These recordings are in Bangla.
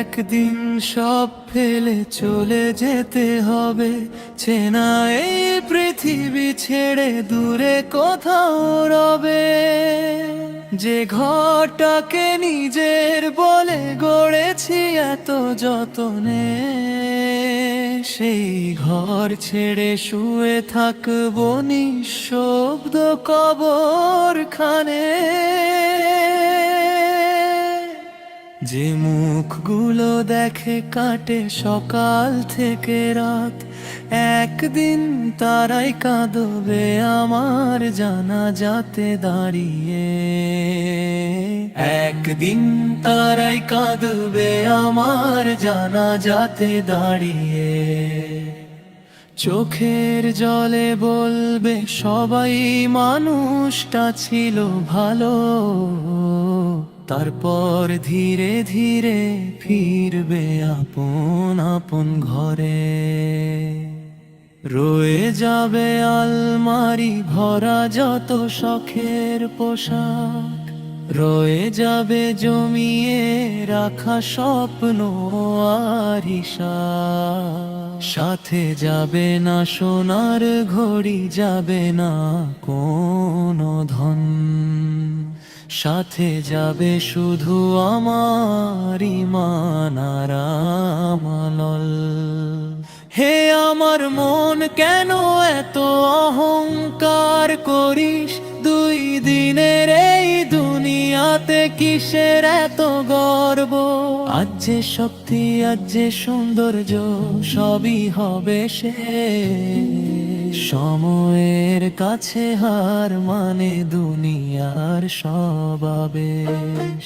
একদিন সব ফেলে চলে যেতে হবে, চেনা এই পৃথিবী ছেড়ে দূরে কোথাও রবে। যে ঘরটাকে নিজের বলে গড়েছি এত যতনে, সেই ঘর ছেড়ে শুয়ে থাকবো নিঃশব্দ কবরখানে। যে মুখগুলো দেখে কাটে সকাল থেকে রাত, একদিন তারাই কাঁদবে আমার জানাজাতে দাঁড়িয়ে। একদিন তারাই কাঁদবে আমার জানাজাতে দাঁড়িয়ে। চোখের জলে বলবে সবাই মানুষটা ছিল ভালো, তারপর ধীরে ধীরে ফিরবে আপন আপন ঘরে। রয়ে যাবে আলমারি ভরা যত শখের পোশাক, রয়ে যাবে জমিয়ে রাখা স্বপ্ন আর হিসাব। সাথে যাবে না সোনার ঘড়ি, যাবে না কোনো ধন, সাথে যাবে শুধু আমার ঈমান আর আমল। হে আমার মন কেন এত অহংকার করিস, দুই দিনের এই দুনিয়াতে কিসের এত গর্ব। আজ যে শক্তি আজ যে সৌন্দর্য সবই হবে শেষ, সময়ের কাছে হার মানে দুনিয়ার সব আবেশ।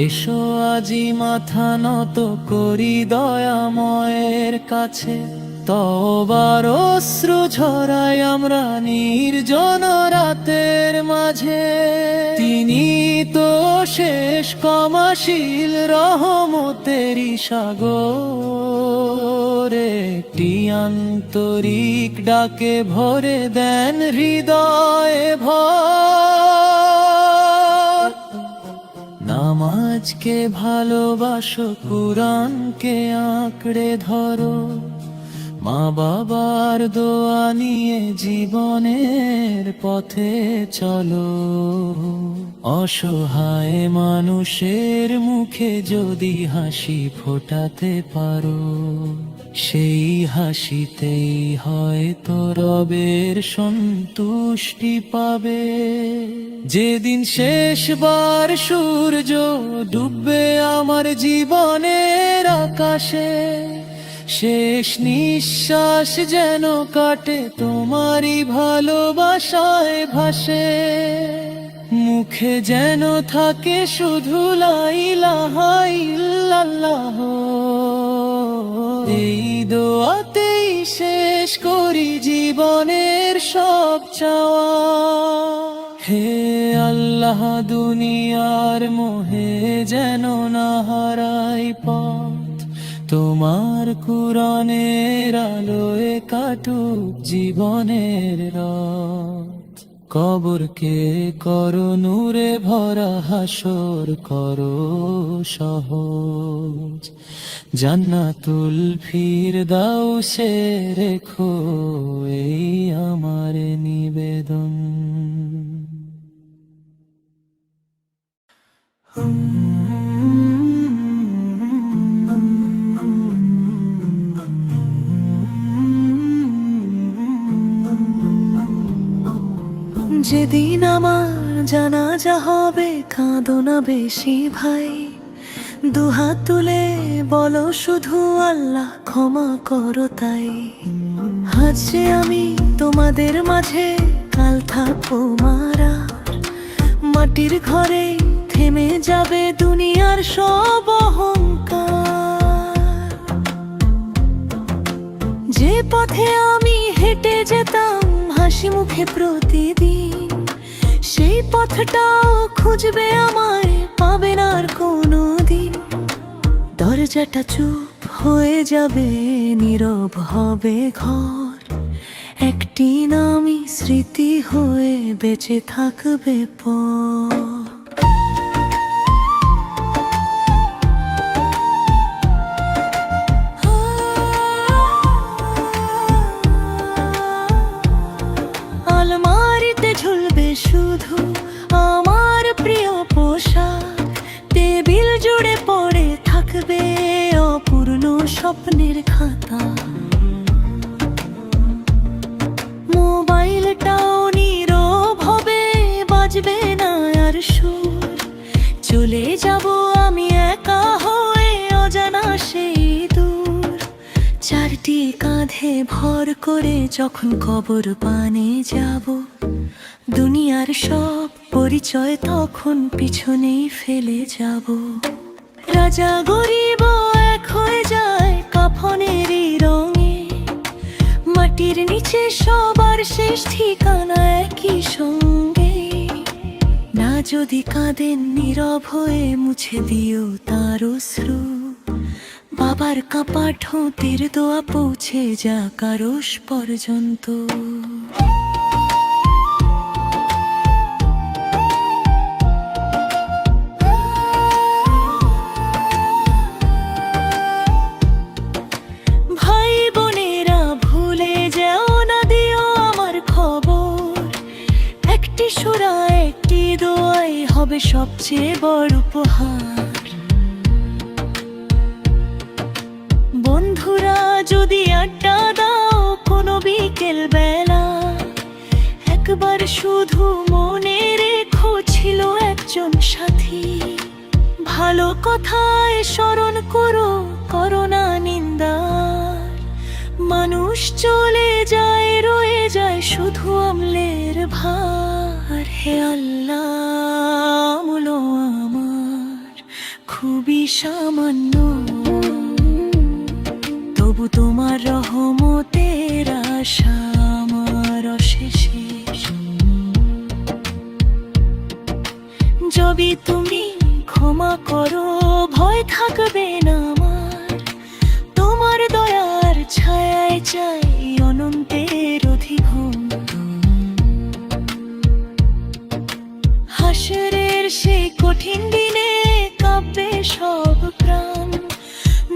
এসো আজি মাথা নত করি দয়াময়ের কাছে, তবার অশ্রু ঝরাই আমরা নির্জন রাতের মাঝে। তিনি তো শেষ ক্ষমাশীল রহমতেরই সাগর, একটি আন্তরিক ডাকে ভরে দেন হৃদয়ে ভর। নামাজকে ভালোবাসো, কুরআনকে আঁকড়ে ধরো, মা বাবার দোয়া নিয়ে জীবনের পথে চলো। অসহায় মানুষের মুখে যদি হাসি ফোটাতে পারো, সেই হাসিতেই হয়তো রবের সন্তুষ্টি পাবে। যেদিন শেষবার সূর্য ডুববে আমার জীবনের আকাশে, শেষ নিঃশ্বাস যেন কাটে তোমারই ভালোবাসায় ভাসে। মুখে যেন থাকে শুধু লা ইলাহা ইল্লাল্লাহ, এই দোয়াতেই শেষ করি জীবনের সব চাওয়া। হে আল্লাহ, দুনিয়ার মোহে যেন না হারাই পথ, তোমার কুরআনের আলোয় কাটুক জীবনের রাত। কবরকে করো নূরে ভরা, হাসর করো সহজ, জান্নাতুল ফিরদাউসে রেখো এই আমার নিবেদন। যেদিন আমার জানাজা হবে, কাঁদো না বেশি ভাই, দুহাত তুলে বলো শুধু আল্লাহ ক্ষমা করো তাই। আজ যে আমি তোমাদের মাঝে, কাল থাকবো মারা, মাটির ঘরে থেমে যাবে দুনিয়ার সব অহংকার। যে পথে আমি হেঁটে যেতাম হাসি মুখে প্রতিদিন, পথটাও খুঁজবে আমায়, পাবে না আর কোনো দিন। দরজাটা চুপ হয়ে যাবে, নীরব হবে ঘর, একটি নামই স্মৃতি হয়ে বেঁচে থাকবে পর। আলমারিতে ঝুলবে শুধু আমার প্রিয় পোশাক, টেবিল জুড়ে পড়ে থাকবে অপূর্ণ স্বপ্নের খাতা। মোবাইলটাও নীরব হবে, বাজবে না আর সুর, চলে যাব আমি একা হয়ে অজানা সেই দূর। চারটি কাঁধে ভর করে যখন কবর পানে যাব, দুনিয়ার সব পরিচয় তখন পিছনেই ফেলে যাব। রাজা গরিব এক হয়ে যায় কাফনেরই রঙে, মাটির নিচে সবার শেষ ঠিকানা একই সঙ্গে। না যদি কাঁদেন নীরব হয়ে মুছে দিও তার অশ্রু, বাবার কাঁপা ঠোঁটের দোয়া পৌঁছে যা কারোশ পর্যন্ত। ভাই বোনেরা ভুলে যেও না, দিও আমার খবর, একটি সুরা একটি দোয়াই হবে সবচেয়ে বড় উপহার। বন্ধুরা যদি আড্ডা দাও কোনো বিকেল বেলা, একবার শুধু মনে রেখো ছিল একজন সাথী। ভালো কথায় স্মরণ করো, করো না নিন্দার, মানুষ চলে যায় রয়ে যায় শুধু আমলের ভার। হে আল্লাহ, আমল আমার খুবই সামান্য, তবু তোমার রহমতের আশা আমার অশেষ। যদি তুমি ক্ষমা করো ভয় থাকবে না আমার, তোমার দয়ার ছায়ায় চাই অনন্তের অধিগম। হাসরের সেই কঠিন দিনে কাঁপবে সব প্রাণ,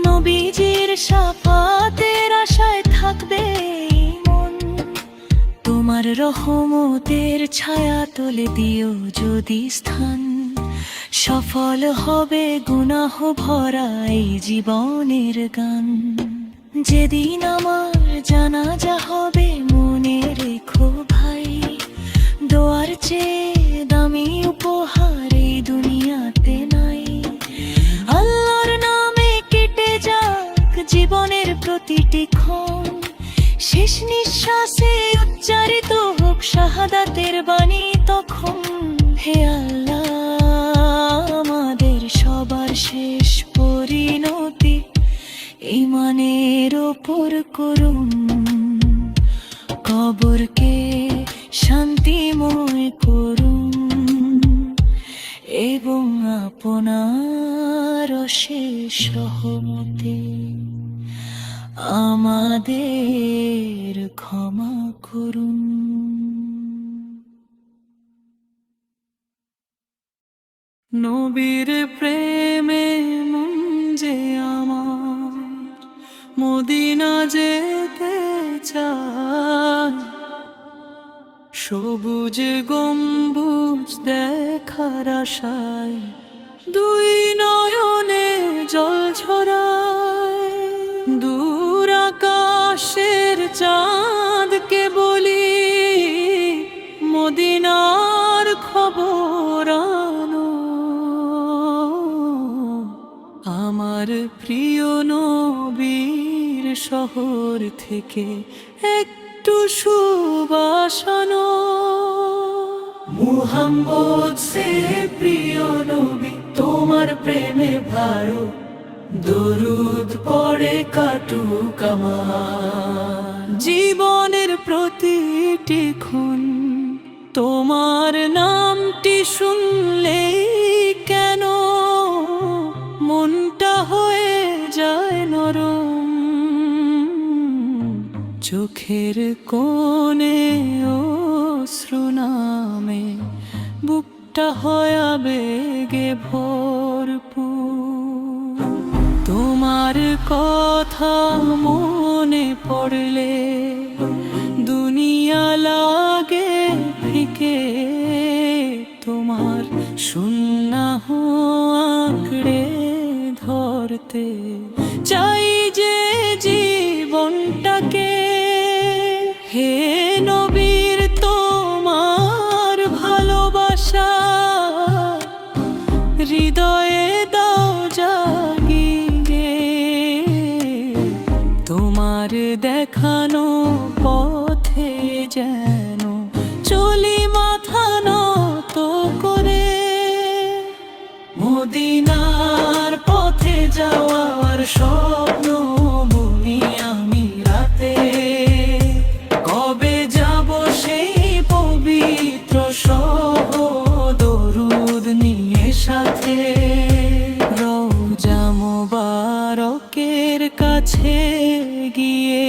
নবীজির শাফাতের আশায় থাকবে মন। তোমার রহমতের ছায়া তলে দিও যদি স্থান, সফল হবে গুনাহ ভরা এই জীবনের গান। যেদিন আমার জানাজা হবে মনে রেখো ভাই, দোয়ার চেয়ে দামি উপহার এই দুনিয়াতে নাই। আল্লাহর নামে কেটে যাক জীবনের প্রতিটি ক্ষণ, শেষ নিঃশ্বাসে উচ্চারিত হোক শাহাদাতের বাণী তখন। হে আল্লাহ, আমাদের সবার শেষ পরিণতি ঈমানের ওপর করুন, কবরকে শান্তিময় করুন এবং আপনার অশেষ রহমতে আমাদের ক্ষমা করুন। নবীর প্রেমে মন যে আমার মদিনা যেতে চায়, সবুজ গম্বুজ দেখার আশায় দুই নয়নে জল ঝরায়। দূর আকাশের চাঁদকে বলি মদিনার খবর আনো, আমার প্রিয় নবীর শহর থেকে একটু সুবাসনা। মুহাম্মদ সে প্রিয় নবী তোমার প্রেমে ভারো, দরুদ পড়ে কাটুক আমার জীবনের প্রতিটি ক্ষণ। তোমার নাম গানটি শুনলে কেন মনটা হয়ে যায় নরম, চোখের কোণে অশ্রু নামে, বুকটা হয় আবেগে ভরপুর। তোমার কথা মনে পড়লে দুনিয়া লাগে ফিকে, তোমার শূন্য আঁকড়ে ধরতে চাই যে জীবনটাকে। হে নবীর তোমার ভালোবাসা হৃদয়ে দাও জাগিয়ে, তোমার দেখানো পথে যেন চলি মাথা নত করে। মদিনার পথে যাওয়ার স্বপ্ন বুনি আমি রাতে, কবে যাব সেই পবিত্র শহর দরুদ নিয়ে সাথে। রওজা মোবারকের কাছে গিয়ে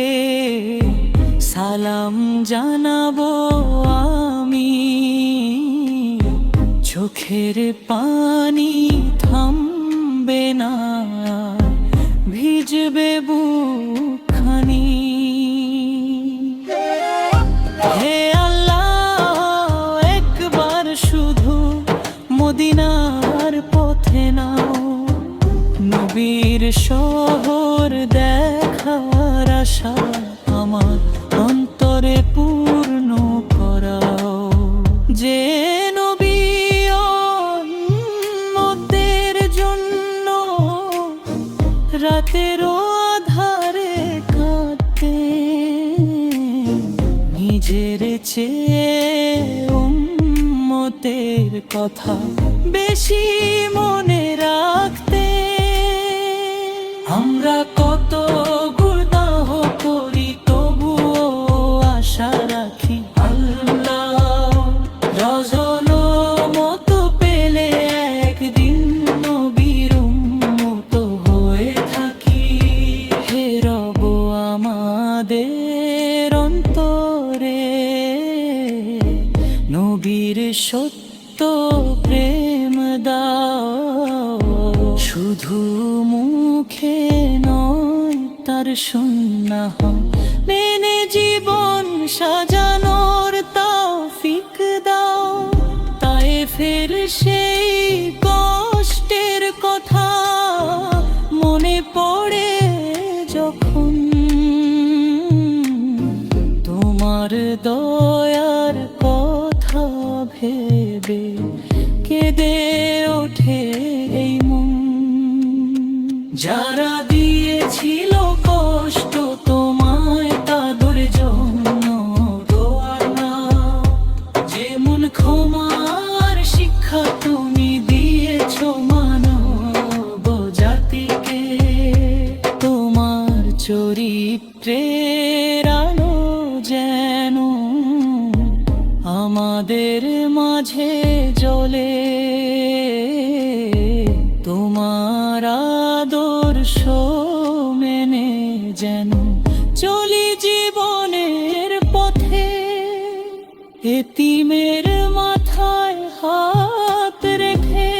সালাম জানাবো আমি, চোখের পানি থামবে না, ভিজবে বুকখানি। হে আল্লাহ, একবার শুধু মদিনার পথে নাও, নবীর শহর দেখার আশা আমার অন্তরে পূর্ণ করাও। যে নবী উম্মতের জন্য রাতেরও আধারে কাঁদতেন, নিজের চেয়ে উম্মতের কথা বেশি মনে রাখতে। আমরা কত গুনাহ করি তবুও আশা রাখি আল্লাহ রজল মতো পেলে একদিন নবীর উম্মত হয়ে থাকি। হে রব আমাদের অন্তরে নবীর সত্য প্রেম দাও, শুধু মুখে নয় তার সুন্নাহ মেনে জীবন সাজানোর তৌফিক দাও। তায়েফের সেই কষ্টের কথা মনে পড়ে যখন, তোমার দয়ার কথা ভেবে কেঁদে ওঠে এই মন। যারা দিয়েছিল কষ্ট তোমায় তাদের জন্য দোয়া নাও, যেমন ক্ষমার শিক্ষা তুমি দিয়েছো মানব জাতিকে। তোমার চরিত্রের আলো যেন আমাদের মাঝে জ্বলে, তোমার আদর্শ মেনে যেন চলি জীবনের পথে। এতিমের মাথায় হাত রেখে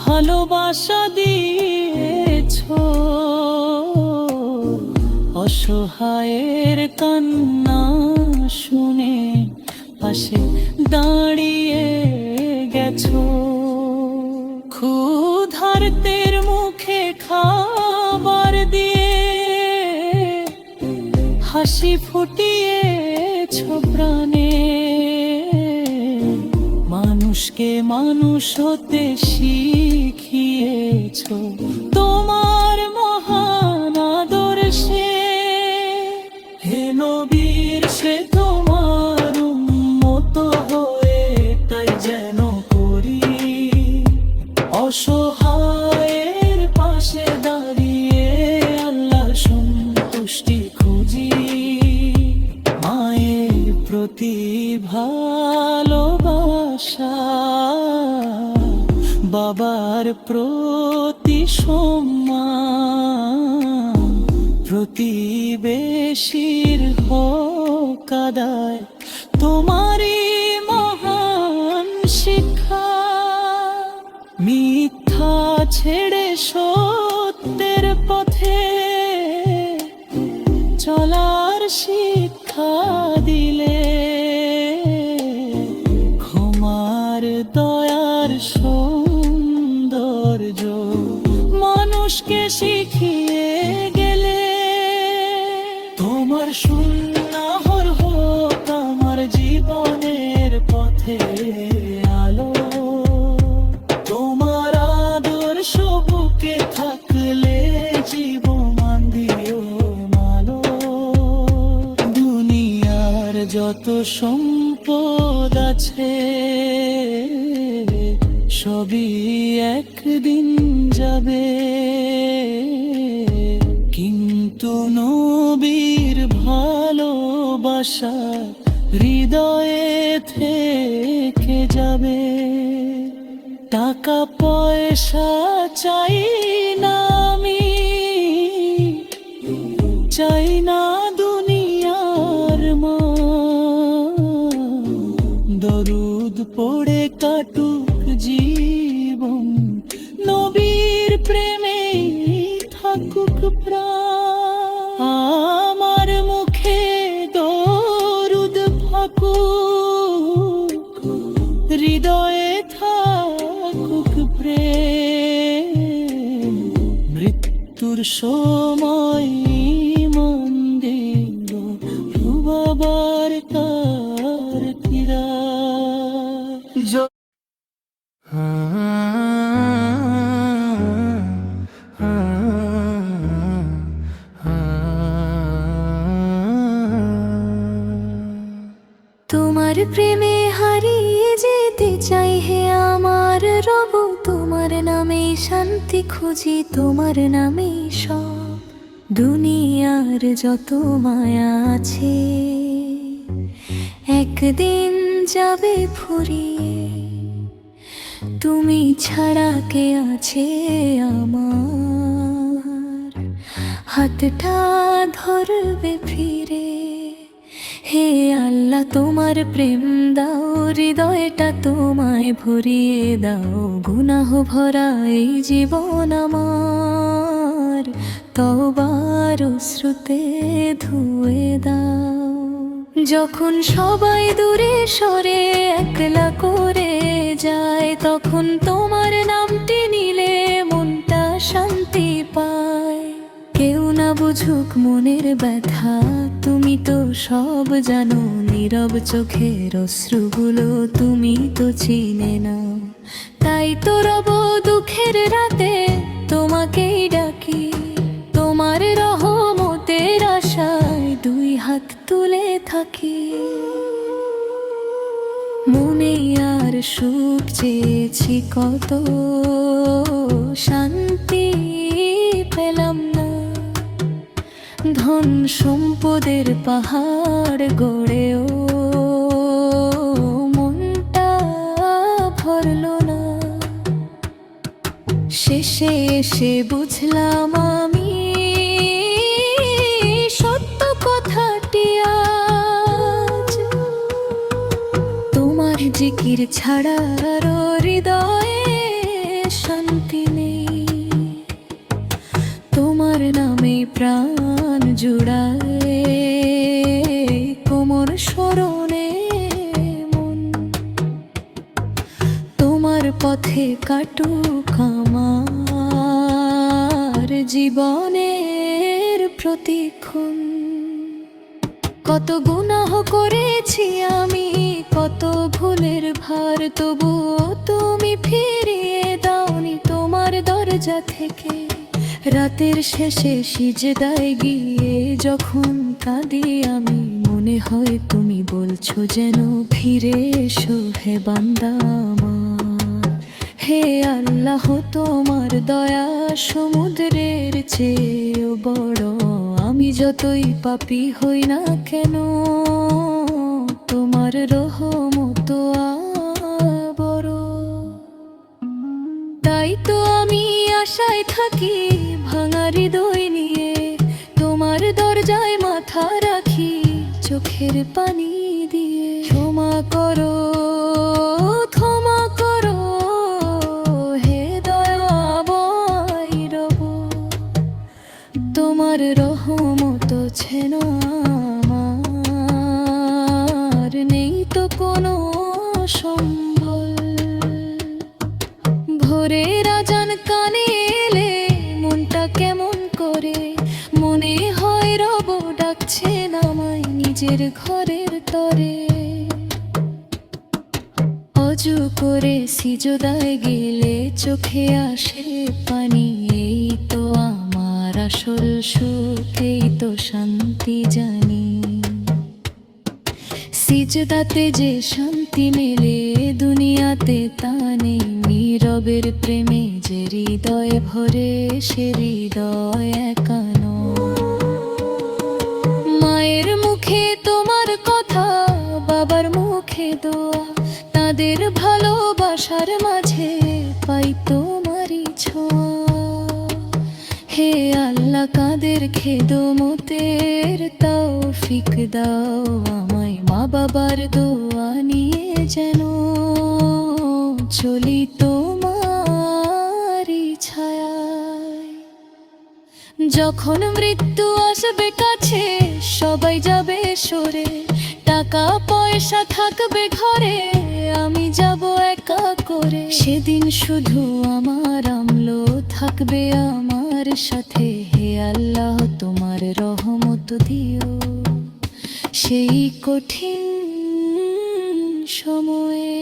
ভালোবাসা দিয়েছো, অসহায়ের কান্না শুনে পাশে দাঁড়িয়ে গেছো। ক্ষুধার্তের মুখে খাবার দিয়ে হাসি ফুটিয়েছো প্রাণে, মানুষকে মানুষ হতে শিখিয়েছো তোমার মহান আদর্শে। হে নবীর সে তোমার উম্মত হয়ে তাই যেন করি, অসহায়ের পাশে দাঁড়িয়ে আল্লাহ সন্তুষ্টি খুঁজি। মায়ের প্রতি ভালোবাসা, বাবার প্রতি সম্মান, প্রতিবেশীর হোক আদায়, তোমারই মহান শিক্ষা। মিথ্যা ছেড়ে সত্যের পথে চলার শিক্ষা দিলে, ক্ষমার দয়ার সৌন্দর্য মানুষকে শিখিয়ে গেলে। তোমার সুন্নাহর হোক আমার জীবনের পথে আলো, তোমার আদর্শ বুকে থাকলে জীবন দিও মালো। দুনিয়ার যত সম্পদ আছে সবই একদিন যাবে, কিন্তু নবীর ভালোবাসা হৃদয়ে থেকে যাবে। টাকা পয়সা চাই না আমি, চাই না দুনিয়ার মান, দরুদ পড়ে কাটুক জীবন, নবীর প্রেমে থাকুক প্রাণ। আমার মুখে দরুদ ফাকুক, হৃদয়ে থাকুক প্রেম। মৃত্যুর সময় মন দিল বাবার তার কিরা। তোমার প্রেমে হারিয়ে যেতে চাই হে আমার রব, তোমার নামে শান্তি খুঁজি, তোমার নামে সব দুনিয়ার যত মায়া আছে একদিন যাবে ফুরিয়ে। তুমি ছাড়া কে আছে আমার, হাতটা ধরবে ফিরে। হে আল্লাহ তোমার প্রেম দাও, হৃদয়টা তোমায় ভরিয়ে দাও। গুনাহ ভরা এই জীবন আমার, তওবার অশ্রুতে ধুয়ে দাও। যখন সবাই দূরে সরে একলা করে যায়, তখন তোমার নামটি নিলে মনটা শান্তি পায়। কেউ না বুঝুক মনের ব্যথা, তুমি তো সব জানো। নীরব চোখের অশ্রুগুলো তুমি তো চিনে নাও। তাই তো রব দুঃখের রাতে তোমাকেই ডাকি, তোমার রহমতের আশায় দুই হাত তুলে থাকি। মনে আর সুখ চেয়েছি কত, শান্তি পেলাম না। ধন সম্পদের পাহাড় গড়েও মনটা ভরল না। শেষে এসে বুঝলাম আমি সত্য কথাটি আজ, তোমার জিকির ছাড়া আর হৃদয়ে শান্তি নেই। তোমার নামে প্রাণ জুড়ায় কোমর স্মরণে মন। তোমার পথে কাটুক আমার জীবনের প্রতিক্ষণ। কত গুনাহ করেছি আমি, কত ভুলের ভার, তবুও তুমি ফিরিয়ে দাওনি তোমার দরজা থেকে। রাতের শেষে সিজদায় গিয়ে যখন কাঁদি আমি, মনে হয় তুমি বলছো যেন ফিরে এসো হে বান্দা আমার। হে আল্লাহ তোমার দয়া সমুদ্রের চেয়েও বড়। আমি যতই পাপী হই না কেন, তোমার তোমার রহমত বড়। তাই তো আমি আশায় থাকি ভাঙা হৃদয় নিয়ে, তোমার দরজায় মাথা রাখি চোখের পানি দিয়ে। ক্ষমা করো, ক্ষমা করো, হে দয়াময় রব, তোমার রহমত ছেন আমার, নেই তো কোনো সম্বল। ভোরের আজান কানে এলে মনটা কেমন করে, মনে হয় রব ডাকছেন আমায় নিজের ঘরের তরে। অজু করে সিজদায় গেলে চোখে আসে পানি, এই তো আমার আসল সুখ, এই তো শান্তি জানি। সিজদাতে যে শান্তি মেলে দুনিয়াতে তা নেই, নীরবের প্রেমে যে হৃদয় ভরে সে হৃদয় একানো। মায়ের মুখে তোমার কথা, বাবার মুখে দোয়া, তাদের ভালোবাসার মাঝে পাই তোমারই ছোঁয়া। হে আল্লাহ কাদের খেদমতের তৌফিক দাও আমায়, মা বাবার দোয়া নিয়ে যেন চলি তোমারই ছায়ায়। যখন মৃত্যু আসবে কাছে সবাই যাবে সরে, টাকা পয়সা থাকবে ঘরে আমি যাব একা করে। সেদিন শুধু আমার আমলো থাকবে আমার সাথে, হে আল্লাহ তোমার রহমত দিও সেই কঠিন সময়ে।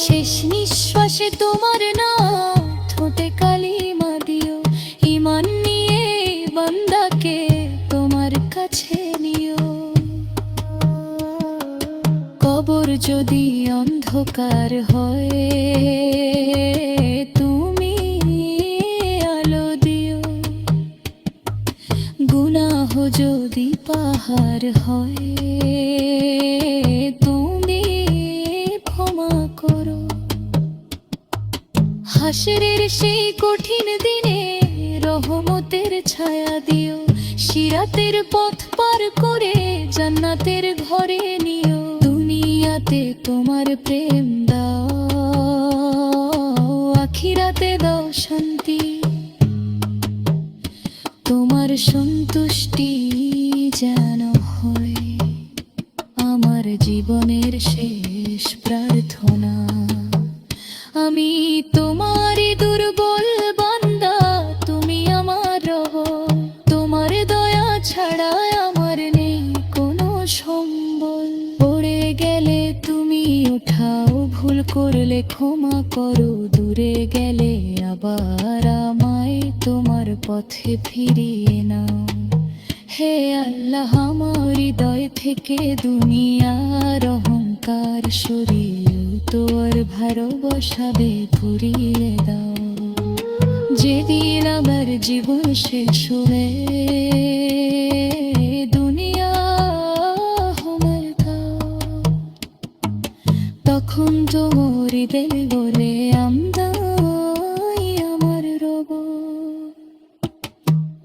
শেষ নিঃশ্বাসে তোমার নাম ঠোঁটে কালিমা দিও, ঈমান নিয়ে বান্দাকে তোমার কাছে নিও। কবর যদি অন্ধকার হয় তুমি আলো দিও, গুনাহ যদি পাহাড় হয় তুমি ক্ষমা করো। হাসরের সেই কঠিন দিনে রহমতের ছায়া দিও, সিরাতের পথ পার করে জান্নাতের ঘরে নিও। দুনিয়াতে তোমার প্রেম দাও, আখিরাতে দাও শান্তি, তোমার সন্তুষ্টি যেন হয় আমার জীবনের শেষ প্রার্থনা। আমি তোমারই দুর্বল বান্দা, তুমি আমার রব, তোমার দয়া ছাড়া আমার নেই কোনো সম্বল। পড়ে গেলে তুমি ওঠাও, ভুল করলে ক্ষমা করো, দূরে গেলে আবার আমায় তোমার পথে ফিরিয়ে নাও। হে আল্লাহ আমার হৃদয় থেকে দুনিয়ার অহংকার সরিয়ে তোর ভালোবাসাবে ঘুরিয়ে দাও। যেদিন আমার জীবন শেষ হবে দুনিয়া আমার দাও, তখন তোমার দিল বলে আমদাই আমার রব।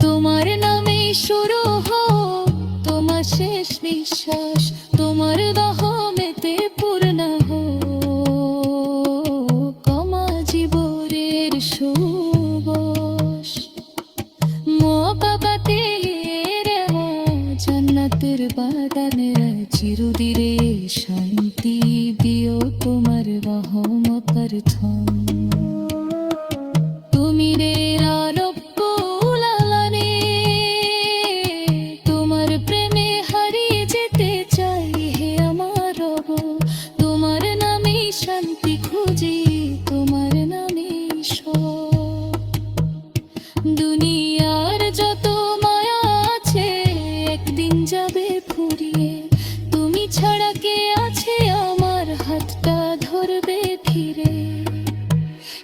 তোমার নামে শুরু হোক তোমার শেষ নিঃশ্বাস, তোমার রহমতে পূর্ণ হোক আমার জীবনের সুবাস। মোকাবাতে জান্নাতের বাগানে চিরদিরে শান্তি দিও তোমার রহমত প্রথম। তুমি রে রব্বুল আলামিন, তোমার প্রেমে হারিয়ে যেতে চাই হে আমার রব। তোমার নামে শান্তি খুঁজি, তোমার নামে সব। দুনিয়ার যত মায়া আছে একদিন যাবে ফুরিয়ে, তুমি ছাড়া কে আছে আমার হাতটা ধরবে ফিরে।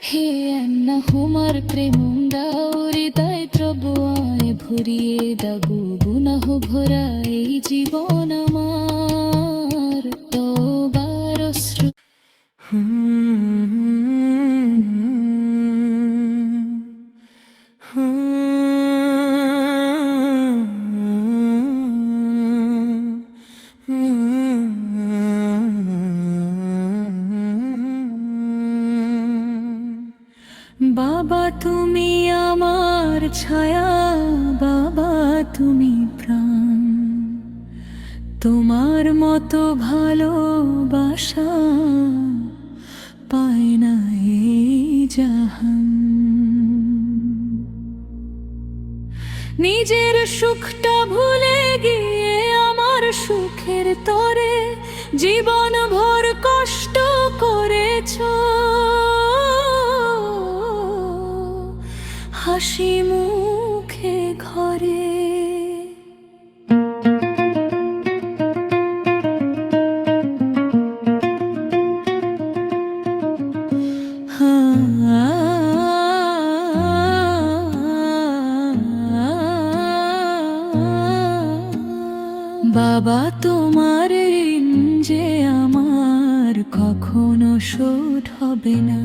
হে আন্না হুমার প্রেম দাও হৃদয় দ্রব আয় ভরিয়ে দাগু গুনাহ ভরা এই জীবন আমার। বাবা তুমি আমার ছায়া, বাবা তুমি প্রাণ, তোমার মতো ভালোবাসা পায় না এই জাহান। নিজের সুখটা ভুলে গিয়ে আমার সুখের তরে জীবন ভর কষ্ট করেছ, হাসি মুখে ঘরে। বাবা তোমার ঋণ যে আমার কখনো শোধ হবে না,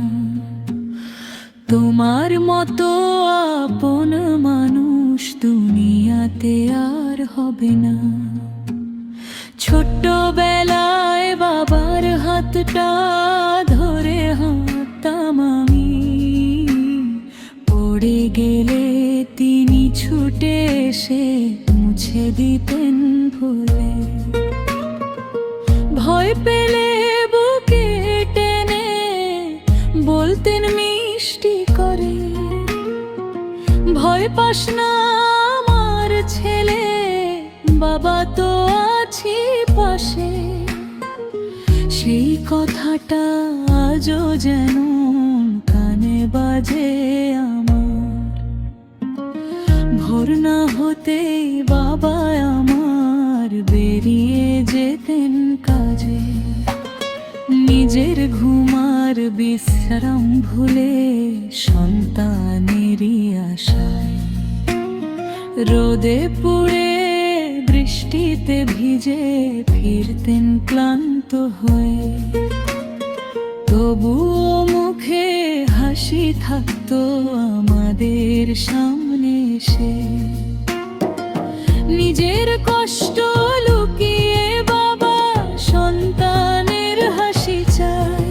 তোমার মতো আপন মানুষ দুনিয়াতে আর হবে না। ছোট্টবেলায় বাবার হাতটা ধরে হাঁটতাম আমি, পড়ে গেলে তিনি ছুটে এসে মুছে দিতেন ভুলে। ভয় পেলে বুকে টেনে বলতেন মিষ্টি করে, ভয় পাস না আমার ছেলে, বাবা তো আছি পাশে। সেই কথাটা আজও যেন কানে বাজে আমার। ভোর না হতেই বাবা আমার বেরিয়ে যেতেন কাজে, নিজের ঘুমার বিশ্রাম ভুলে সন্তানেরই আশায়। রোদে পুড়ে বৃষ্টিতে ভিজে ফিরতেন ক্লান্ত হয়ে, তবুও মুখে হাসি থাকতো আমাদের সামনে এসে। নিজের কষ্ট লুকিয়ে বাবা সন্তানের হাসি চায়,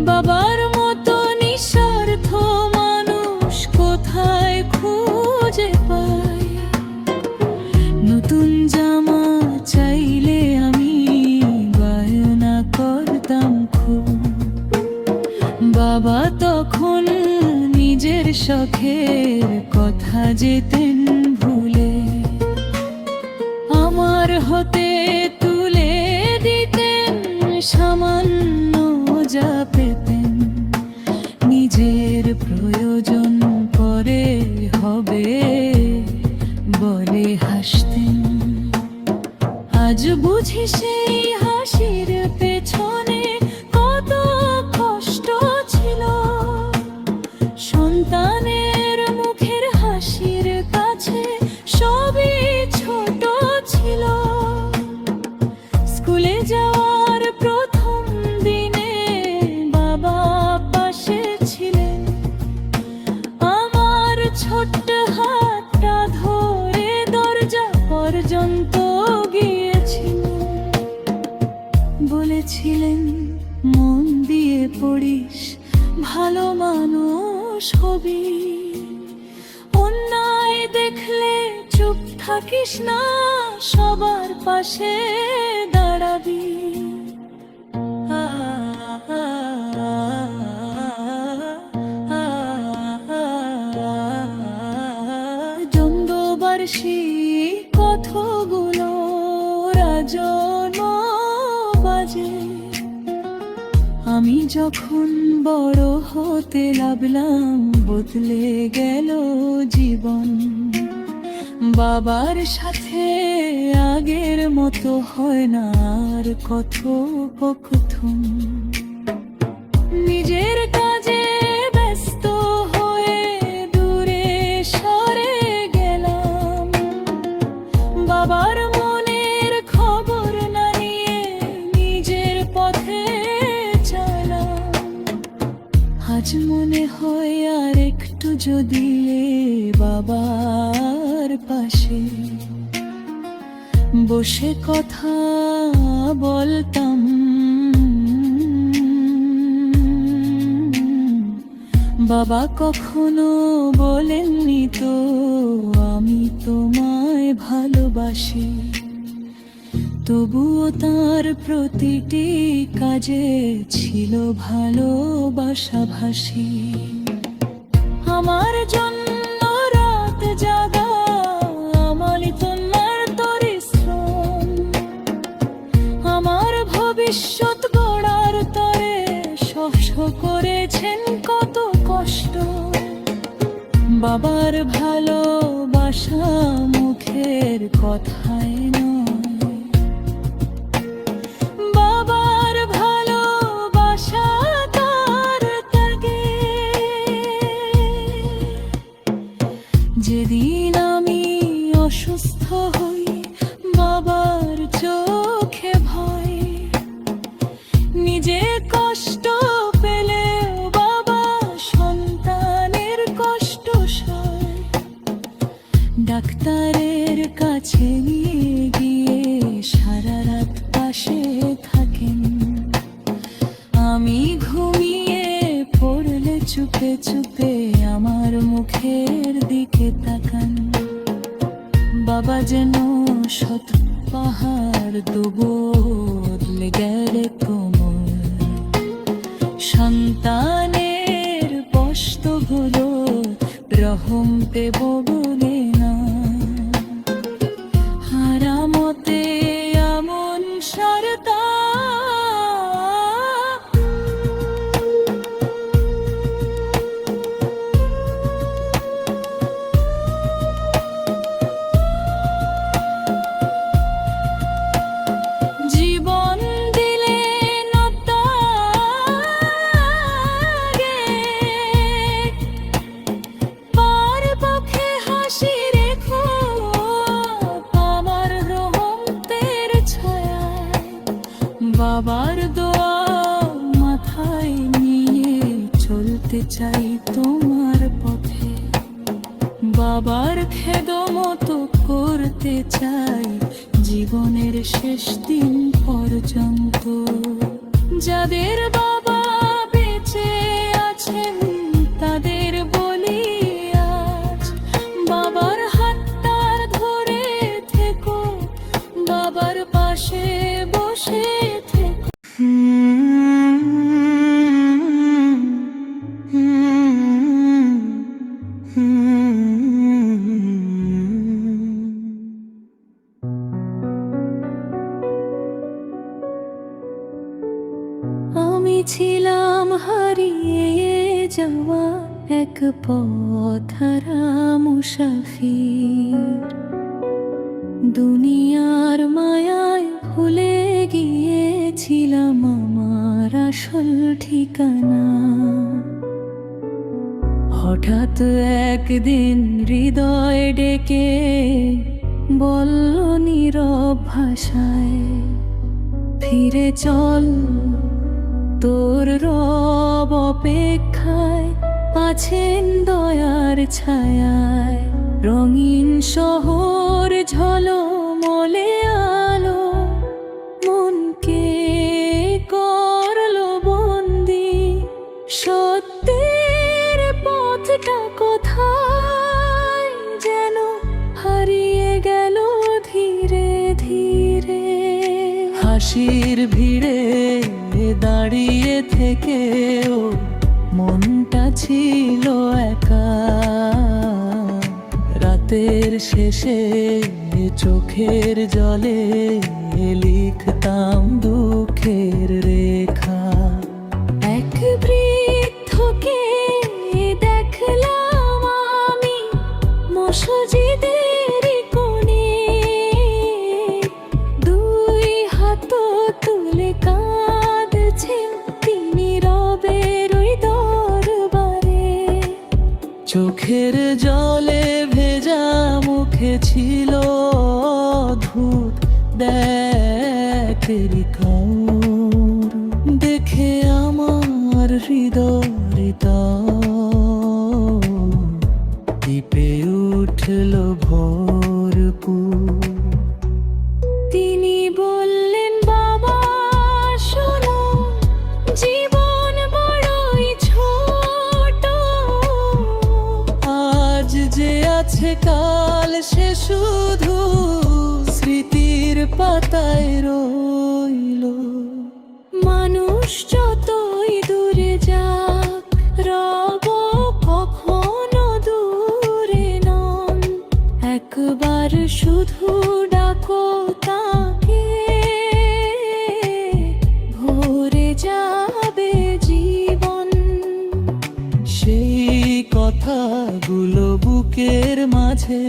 বাবার মতো নিঃস্বার্থ মানুষ কোথায় খুঁজে পায়। নতুন জামা চাইলে আমি বায়না করতাম খুব, বাবা তখন নিজের শখের কথা যেতেন ভুলে। আমার হতে তুলে দিতেন সামান্য যা পেতেন, নিজের প্রয়োজন পরে হবে বলে হাসতেন। আজ বুঝি সেই হাসির পেছনে কত কষ্ট ছিল, সন্তানের মুখের হাসির কাছে সবই ছোট ছিল। স্কুলে যাওয়ার প্রথম দিনে বাবা পাশে ছিলেন, আমার ছোট্ট হাতটা ধরে দরজা পর্যন্ত গিয়েছিলেন। বলেছিলেন মন দিয়ে পড়িস, ভালো মানুষ হবি, অন্যায় দেখলে চুপ থাকিস না, সবার পাশে দাঁড়াবি। দ্বন্দ্ববার্ষিক কথাগুলো রাজন বাজে, আমি যখন বড় হতে লাগলাম বদলে গেল জীবন। বাবার সাথে আগের মতো হয় না আর কথোপকথন, নিজের কাজে ব্যস্ত হয়ে দূরে সরে গেলাম। বাবার মনের খবর না নিয়ে নিজের পথে আজ মনে হয় আর একটু যদি বাবার পাশে বসে কথা বলতাম, বাবা কখনো বলেননি তো আমি তোমায় ভালোবাসি, তবুও তার প্রতিটি কাজে ছিল ভালোবাসা ভাসি। আমার জন্য রাত জাগা আমলি তোমার পরিশ্রম, আমার ভবিষ্যৎ গড়ার তরে সহ্য করেছেন কত কষ্ট। বাবার ভালোবাসা মুখের কথায় নয়, বাবার ভালোবাসা তার ত্যাগে। যেদিন আমি অসুস্থ হই বাবার চোখে ভয়, নিজে কষ্ট পেলেও বাবা সন্তানের কষ্ট সয়। ডাক্তারের কাছে নিয়ে গিয়ে সারা রাত পাশে থাকেন, আমি ঘুমিয়ে পড়লে চুপে চুপে আমার মুখের দিকে তাকান। বাবা যেন শত পাহাড় বদলে গেলে কোমল, সন্তানের কষ্টগুলো রহম দেব বলে না। হারামতে এমন সারতা জীবন দিলে নতাগে, পার পক্ষে হাসি রেখো আমার রহমতের ছায়ায়। বাবার দোয়া মাথায় নিয়ে চলতে চাই তোমার পথে, বাবার খেদমত করতে চাই জীবনের শেষ দিন পর্যন্ত। যাদের বাবা বেঁচে আছেন তাদের বলি আজ, বাবার হাতটা ধরে থেকো, বাবার পাশে বসে থেকো। আমি ছিলাম হারিয়ে যাওয়া এক পথহারা মুসাফির, দুনিয়ার মায়ায় ভুলে গিয়েছিলাম আমার আসল ঠিকানা। হঠাৎ একদিন হৃদয় ডেকে বলল নীরব ভাষায়, ফিরে চল তোর রব অপেক্ষায় আছেন দয়ার ছায়ায়। রঙিন শহর ঝলমলে আলো মনকে করলো বন্দি, সত্যের পথটা কোথায় যেন হারিয়ে গেল ধীরে ধীরে। হাসির ভিড়ে দাঁড়িয়ে থেকেও মনটা ছিল একা, রাতের শেষে চোখের জলে লিখতাম দুঃখের রেখা। এক বৃদ্ধকে দেখলাম আমি মসজিদের কোণে, দুই হাত তুলে কাঁদছেন তিনি রবের ওই দরবারে। চোখের জলে ভেজা মুখে ছিল অদ্ভুত দেখেরি কৌর, দেখে আমার হৃদয় টিপে উঠল ভোরপুর। তিনি বললেন বাবা শোনো, জীবন বড়ই ছোট, গেছে কাল, সে শুধু স্মৃতির পাতায় রইল। মানুষ যতই দূরে যাক, রব কখনো দূরে নন। একবার শুধু ডাকো তাকে, ভরে যাবে জীবন। সেই কথাগুলো বুকের মাঝে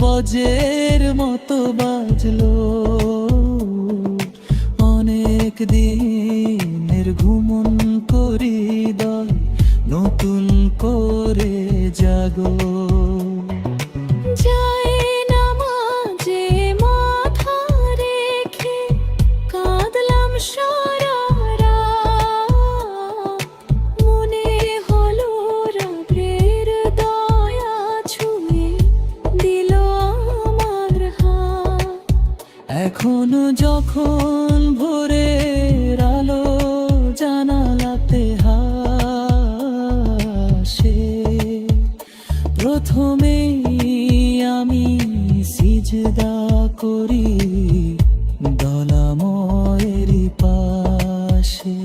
বজ্রের মতো বাজলো। অনেক দিনের ঘুমন করি দল, নতুন করে জাগো। যায় নামাজে মাথা রেখে কাঁদলাম সারা রাত। মনে হলো রবের দয়া ছুঁয়ে দিল আমার হাত। এখনো যখন ভোরের আলো জানালাতে হাসে, প্রথমেই আমি সিজদা করি দয়াময়েরই পাশে।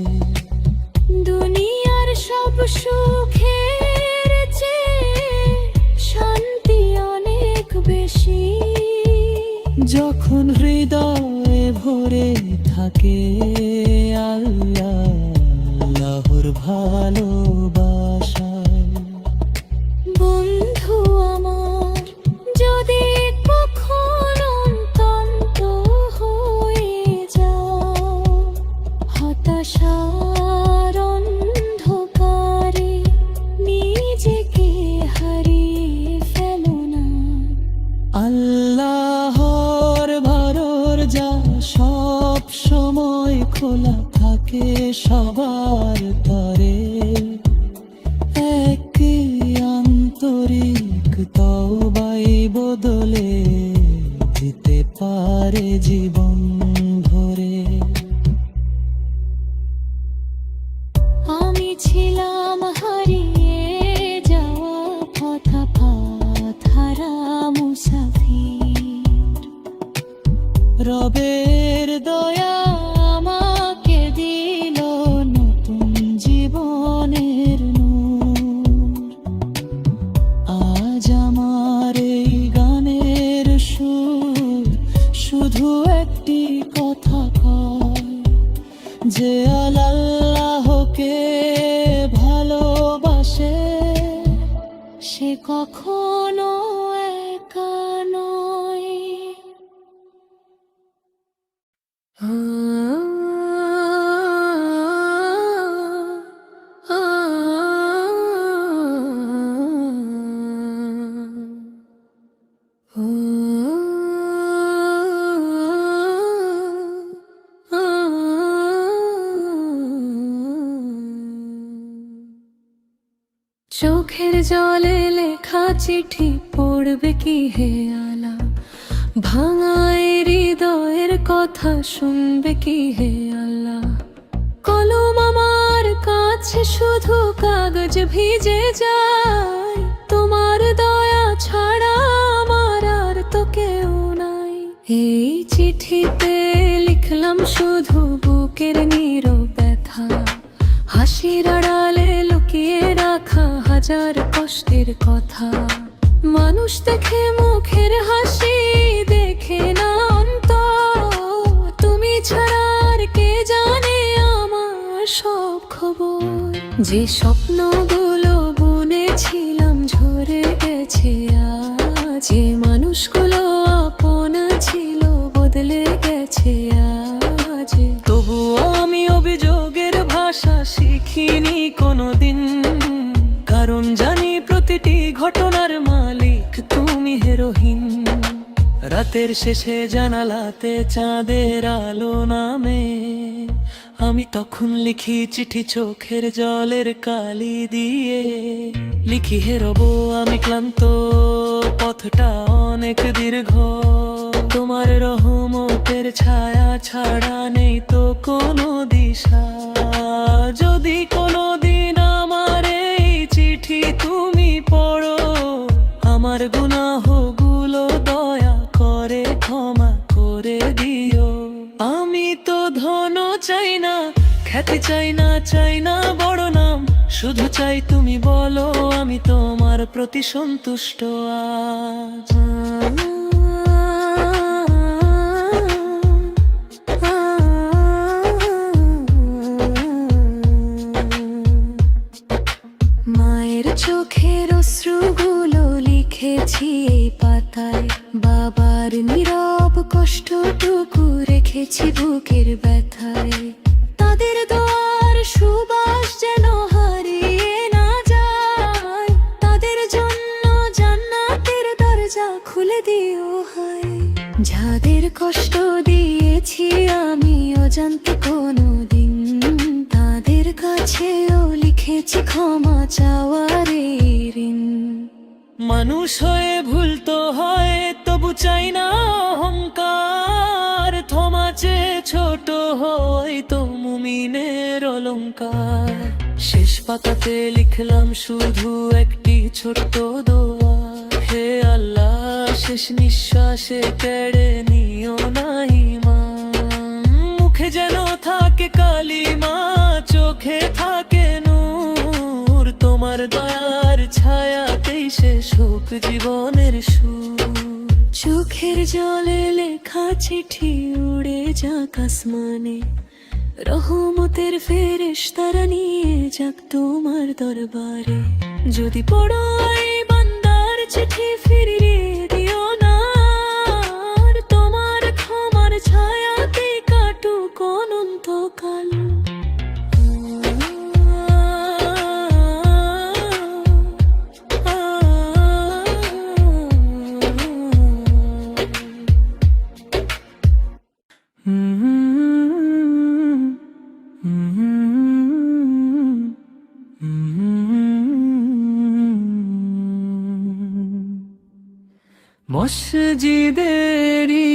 দুনিয়ার সব সুখের চেয়ে শান্তি অনেক বেশি। যখন হৃদয়ে ভরে থাকে আল্লাহর ভালোবাসায়। বন্ধু আমার, যদি কখনো অন্তন্ত হয়ে যাও, হতাশার অন্ধকারে নিজেকে হারিয়ে ফেলো না। আল্লাহর ঘরের যা সব সময় খোলা থাকে সবার তরে। এক আন্তরিক তওবাই বদলে দিতে পারে জীবন ভরে। আমি ছিলাম হারিয়ে যাওয়া পথ হারা মুসাফির। রবের দয়া আমাকে দিল নতুন জীবনের নূর। আজ আমার এই গানের সুর শুধু একটি কথা কয়, যে আল্লাহকে ভালোবাসে সে কখনো একা নয়। চোখের জলে লেখা চিঠি পড়বে কি হে আলা, ভাঙায় হৃদয়ের কথা শুনবে কি হে আল্লাহ। কলম আমার কাছে শুধু কাগজ ভিজে যায়, তোমার দয়া ছাড়া আমার আর তো কেউ নাই। এই চিঠিতে লিখলাম শুধু বুকের নীরব ব্যথা, হাসির আড়ালে লুকিয়ে রাখা হাজার কষ্টের কথা। মানুষ দেখে মুখের হাসি, দেখে না অন্তর। তুমি ছাড়া আর কে জানে আমার সব খবর। যে স্বপ্নগুলো বুনেছিলাম ঝরে গেছে আজ, যে মানুষগুলো আপন ছিল বদলে গেছে আজ। তবুও আমি অভিযোগের ভাষা শিখিনি কোনোদিন, কারণ জানি প্রতিটি ঘটনার মালিক তুমি হেরোহিন। রাতের শেষে জানালাতে চাঁদের আলো নামে, আমি তখন লিখি চিঠি চোখের জলের কালি দিয়ে। লিখি হে রব আমি ক্লান্ত, পথটা অনেক দীর্ঘ। তোমার রহমতের ছায়া ছাড়া নেই তো কোনো দিশা। যদি কোনোদিন আমার এই চিঠি তুমি পড়ো, আমার ধন চাই না, খ্যাতি চাই না বড় নাম, শুধু চাই তুমি বলো আমি তোমার প্রতি সন্তুষ্ট আজ। মায়ের চোখের অশ্রুগুলো লিখেছি এই পাতায়, বাবার নীরব কষ্টটুকু রেখেছি বুকের ব্যথায়। তাদের দোয়ার সুবাস যেন হারিয়ে না যায়, তাদের জন্য জান্নাতের দরজা খুলে দিও হায়। যাদের কষ্ট দিয়েছি আমি অজান্তে কোনোদিন, তাদের কাছেও লিখেছি ক্ষমা চাওয়ার এই ঋণ। মানুষ হয়ে ভুল তো হয়, তবু চাই না অহংকার, ক্ষমা চেয়ে ছোট হয় তো মুমিনের অলংকার। শেষ পাতাতে লিখলাম শুধু একটি ছোট্ট দোয়া, হে আল্লাহ শেষ নিঃশ্বাসে কেড়ে নিও না ঈমান। মুখে যেন থাকে কালিমা, চোখে থাকে নূর, তোমার দয়ার ছায়াতেই শেষ হোক জীবনের সুর। চোখের জলে লেখা চিঠি উড়ে যাক আসমানে, রহমতের ফেরেশতারা নিয়ে যাক তোমার দরবারে। যদি পড়ো এই বান্দার চিঠি ফিরিয়ে দিও না, আর তোমার ক্ষমার ছায়াতে কাটুক অনন্তকাল। মসজিদেরই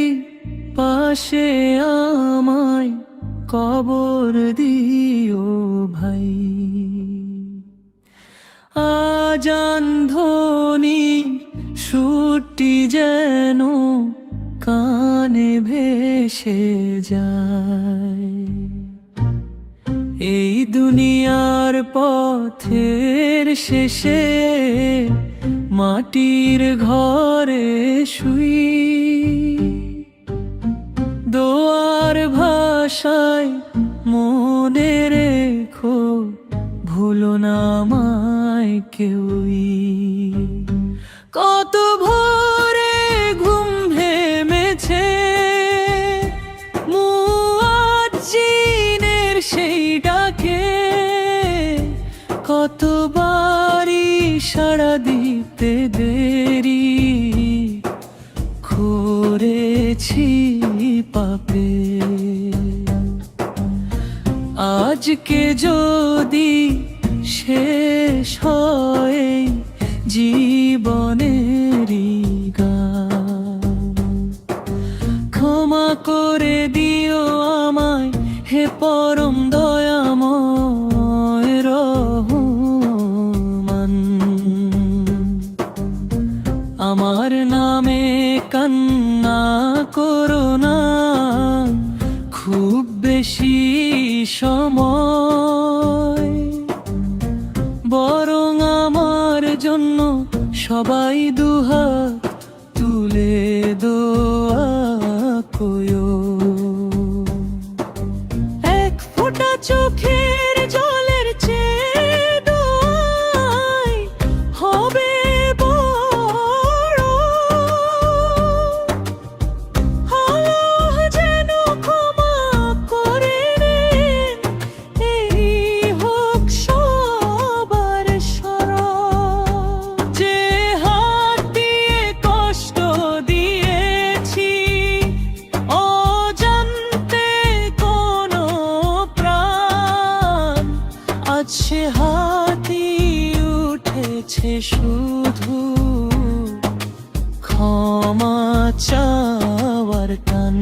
পাশে আমায় কবর দিও ভাই, আজান ধ্বনি সুরটি যেন কানে ভেসে যায়। এই দুনিয়ার পথের শেষে মাটির ঘরে শুই, দোয়ার ভাষায় মনে রেখো ভুলো না আমায় কেউই। কত ভোরে ঘুম ভেঙেছে মুয়াজ্জিনের সেই ডাকে, কতবারই সাড়া দিতে দেরি করেছি পাপে। আজকে যদি শেষ হয় জীবনেরই গান, ক্ষমা করে দিও আমায় হে পরম দয়াময় রহমান। আমার নামে কান্না করো না খুব বেশি সময়, বরং আমার জন্য সবাই দুহাত তুলে দোয়া কয়ো। এক ফোঁটা চোখের জলের চেয়ে দোয়াই হবে বড়, আল্লাহ যেন ক্ষমা করে নেন, এই হোক সবার শরণ। যে হাত দিয়ে কষ্ট দিয়েছি অজান্তে কোনো প্রাণ, আজ সে হাতই উঠেছে শুধু ক্ষমা চাওয়ার টান।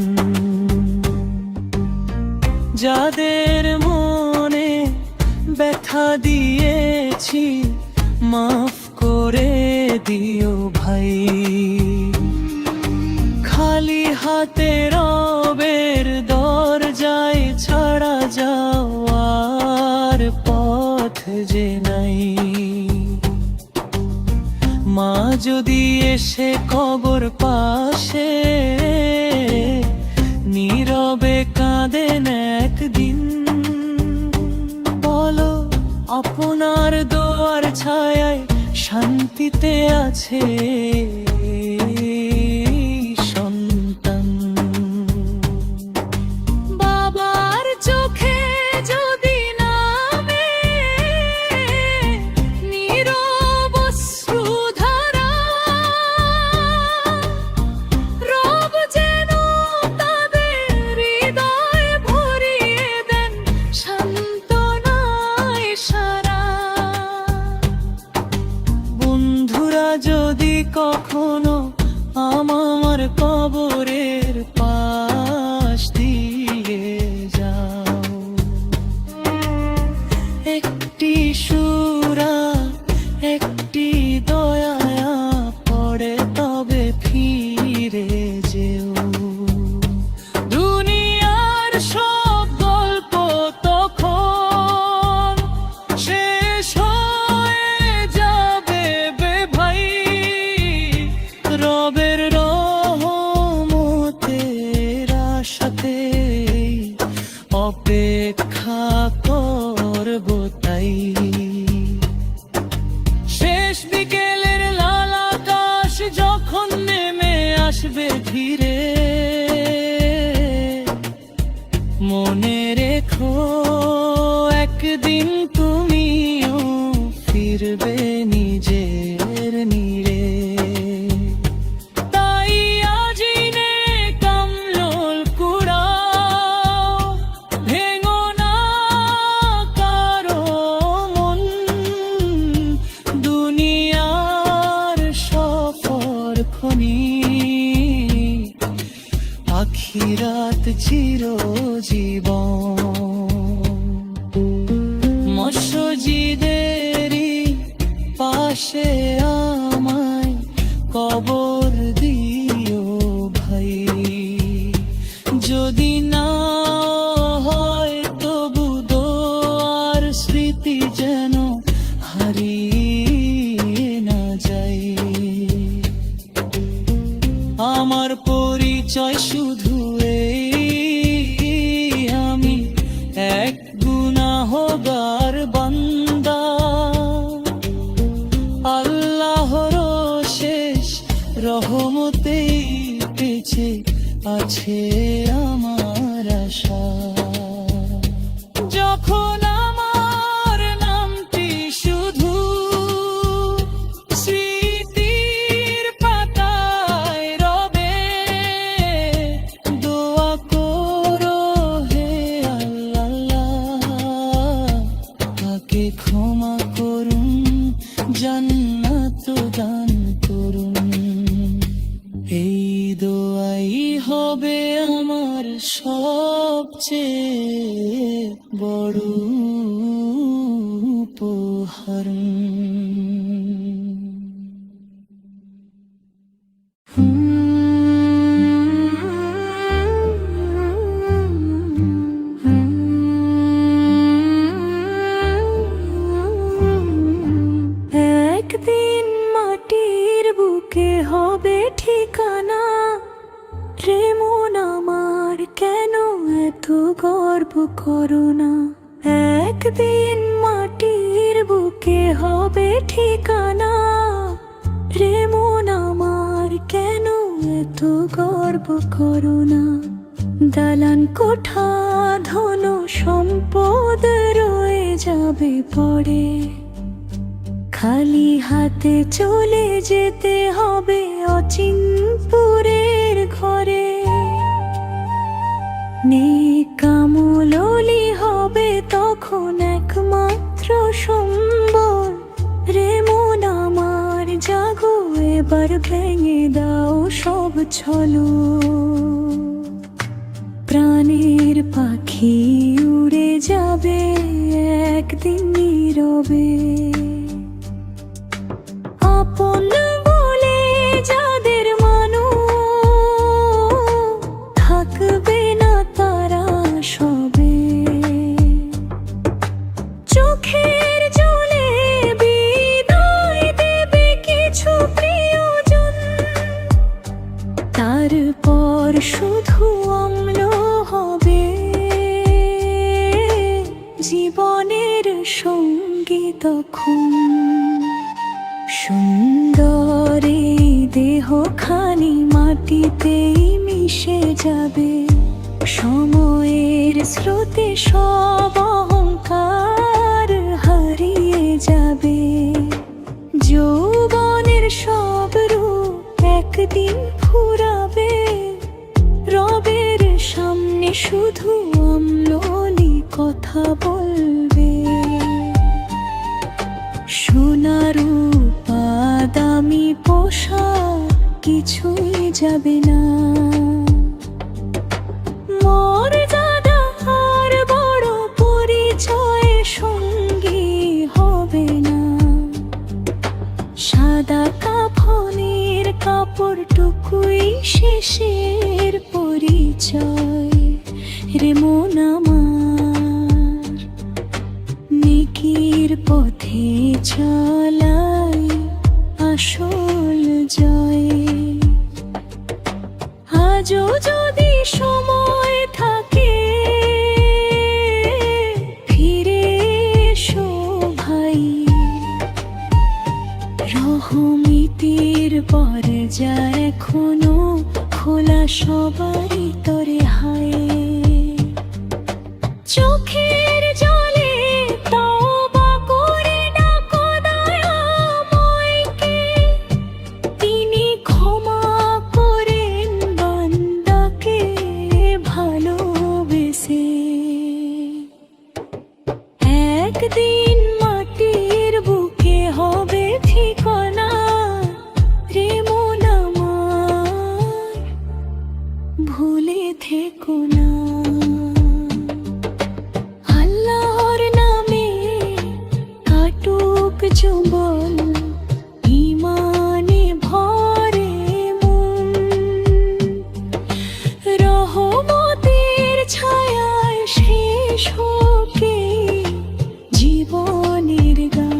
যাদের মনে ব্যথা দিয়েছি মাফ করে দিও ভাই, খালি হাতে রবের দরজায় যাওয়ার পথ যে নাই। মা যদি এসে কবর পাশে নীরবে কাঁদেন একদিন, বলো আপনার দোয়ার ছায়ায় শান্তিতে আছে সন্তান। বাবার চোখে যদি নামে নীরব অশ্রুধারা, রব যেন তাদের হৃদয় ভরিয়ে দেন সান্ত্বনায় সারা। বন্ধুরা যদি কখনো আমার কবরের পাশ দিয়ে যাও, একটি সুরা একটি দয়া পড়ে তবে ফিরে যেও। দুনিয়ার সব গল্প তখন শেষ হয়ে যাবে বে ভাই, রবের রহমতের আশাতে অপেক্ষা করব তাই। শেষ বিকেলের লাল আকাশ যখন নেমে আসবে ধীরে, মনে রেখো একদিন তুমিও ফিরবে নিজের নীড়ে। তাই আজি নে কামলোল কুড়াও, ভেঙো না কারো মন। দুনিয়ার সফর ক্ষণিক, আখিরাত চিরজীবন। মসজিদেরই পাশে আমায় কবর দিও ভাই, যদি না হয় তবু দোয়ার স্মৃতি যেন হারিয়ে না যায়। আমার পরিচয় শুধু এই, আমি এক গুনাহগার বান্দা। আল্লাহর শেষ রহমতেই পেছে আছে আমার আশা। যখন আমার নামটি শুধু স্মৃতির পাতায় রবে, দোয়া করো হে আল্লাহ, তাকে ক্ষমা করুন, জান্নাত দান করুন। এই দোয়াই হবে আমার সবচেয়ে বড় উপহার। একদিন মাটির বুকে হবে ঠিকানা, রে মন আমার কেন এত গর্ব করো না। একদিন মাটির বুকে হবে ঠিকানা, রে মন আমার কেন এত গর্ব করো না। দালান কোঠা ধন সম্পদ রয়ে যাবে পড়ে, খালি হাতে চলে যেতে হবে অচিনপুরের ঘরে। নেকামলি হবে তখন একমাত্র সম্বল, রে মন আমার জাগো এবার ভেঙে দাও সব ছলো। প্রাণের পাখি উড়ে যাবে একদিন নীরবে, আপন বলে যাদের মানো থাকবে না তারা সবে। সঙ্গী তখন। সুন্দর এই দেহখানি মাটিতেই মিশে যাবে, সময়ের স্রোতে সব অহংকার হারিয়ে যাবে। যৌবনের সব রূপ একদিন ফুরাবে, রবের সামনে শুধু অম্লনি কথা বলবে। সোনা রূপা দামি পোশাক কিছুই যাবে না, মর্যাদা আর বড় পরিচয় সঙ্গী হবে না। সাদা কাফনের কাপড়টুকুই শেষের পরিচয় রে মন আমার। নেকির পথে চলাই আসল জয়। আজও যদি সময় থাকে ফিরে এসো ভাই, রহমতের দরজা এখনো খোলা সবারই তরে হায়। চোখের জলে তওবা করে ডাকো দয়াময়কে, তিনি ক্ষমা করেন বান্দাকে ভালোবেসে। একদিন মাটির বুকে হবে ঠিকানা রে মন আমার, ভুলে থেকো না। আল্লাহর নামে কাটুক যৌবন, ঈমানে ভরে মন। রহমতের ছায়ায় শেষ হোকে জীবনের গান।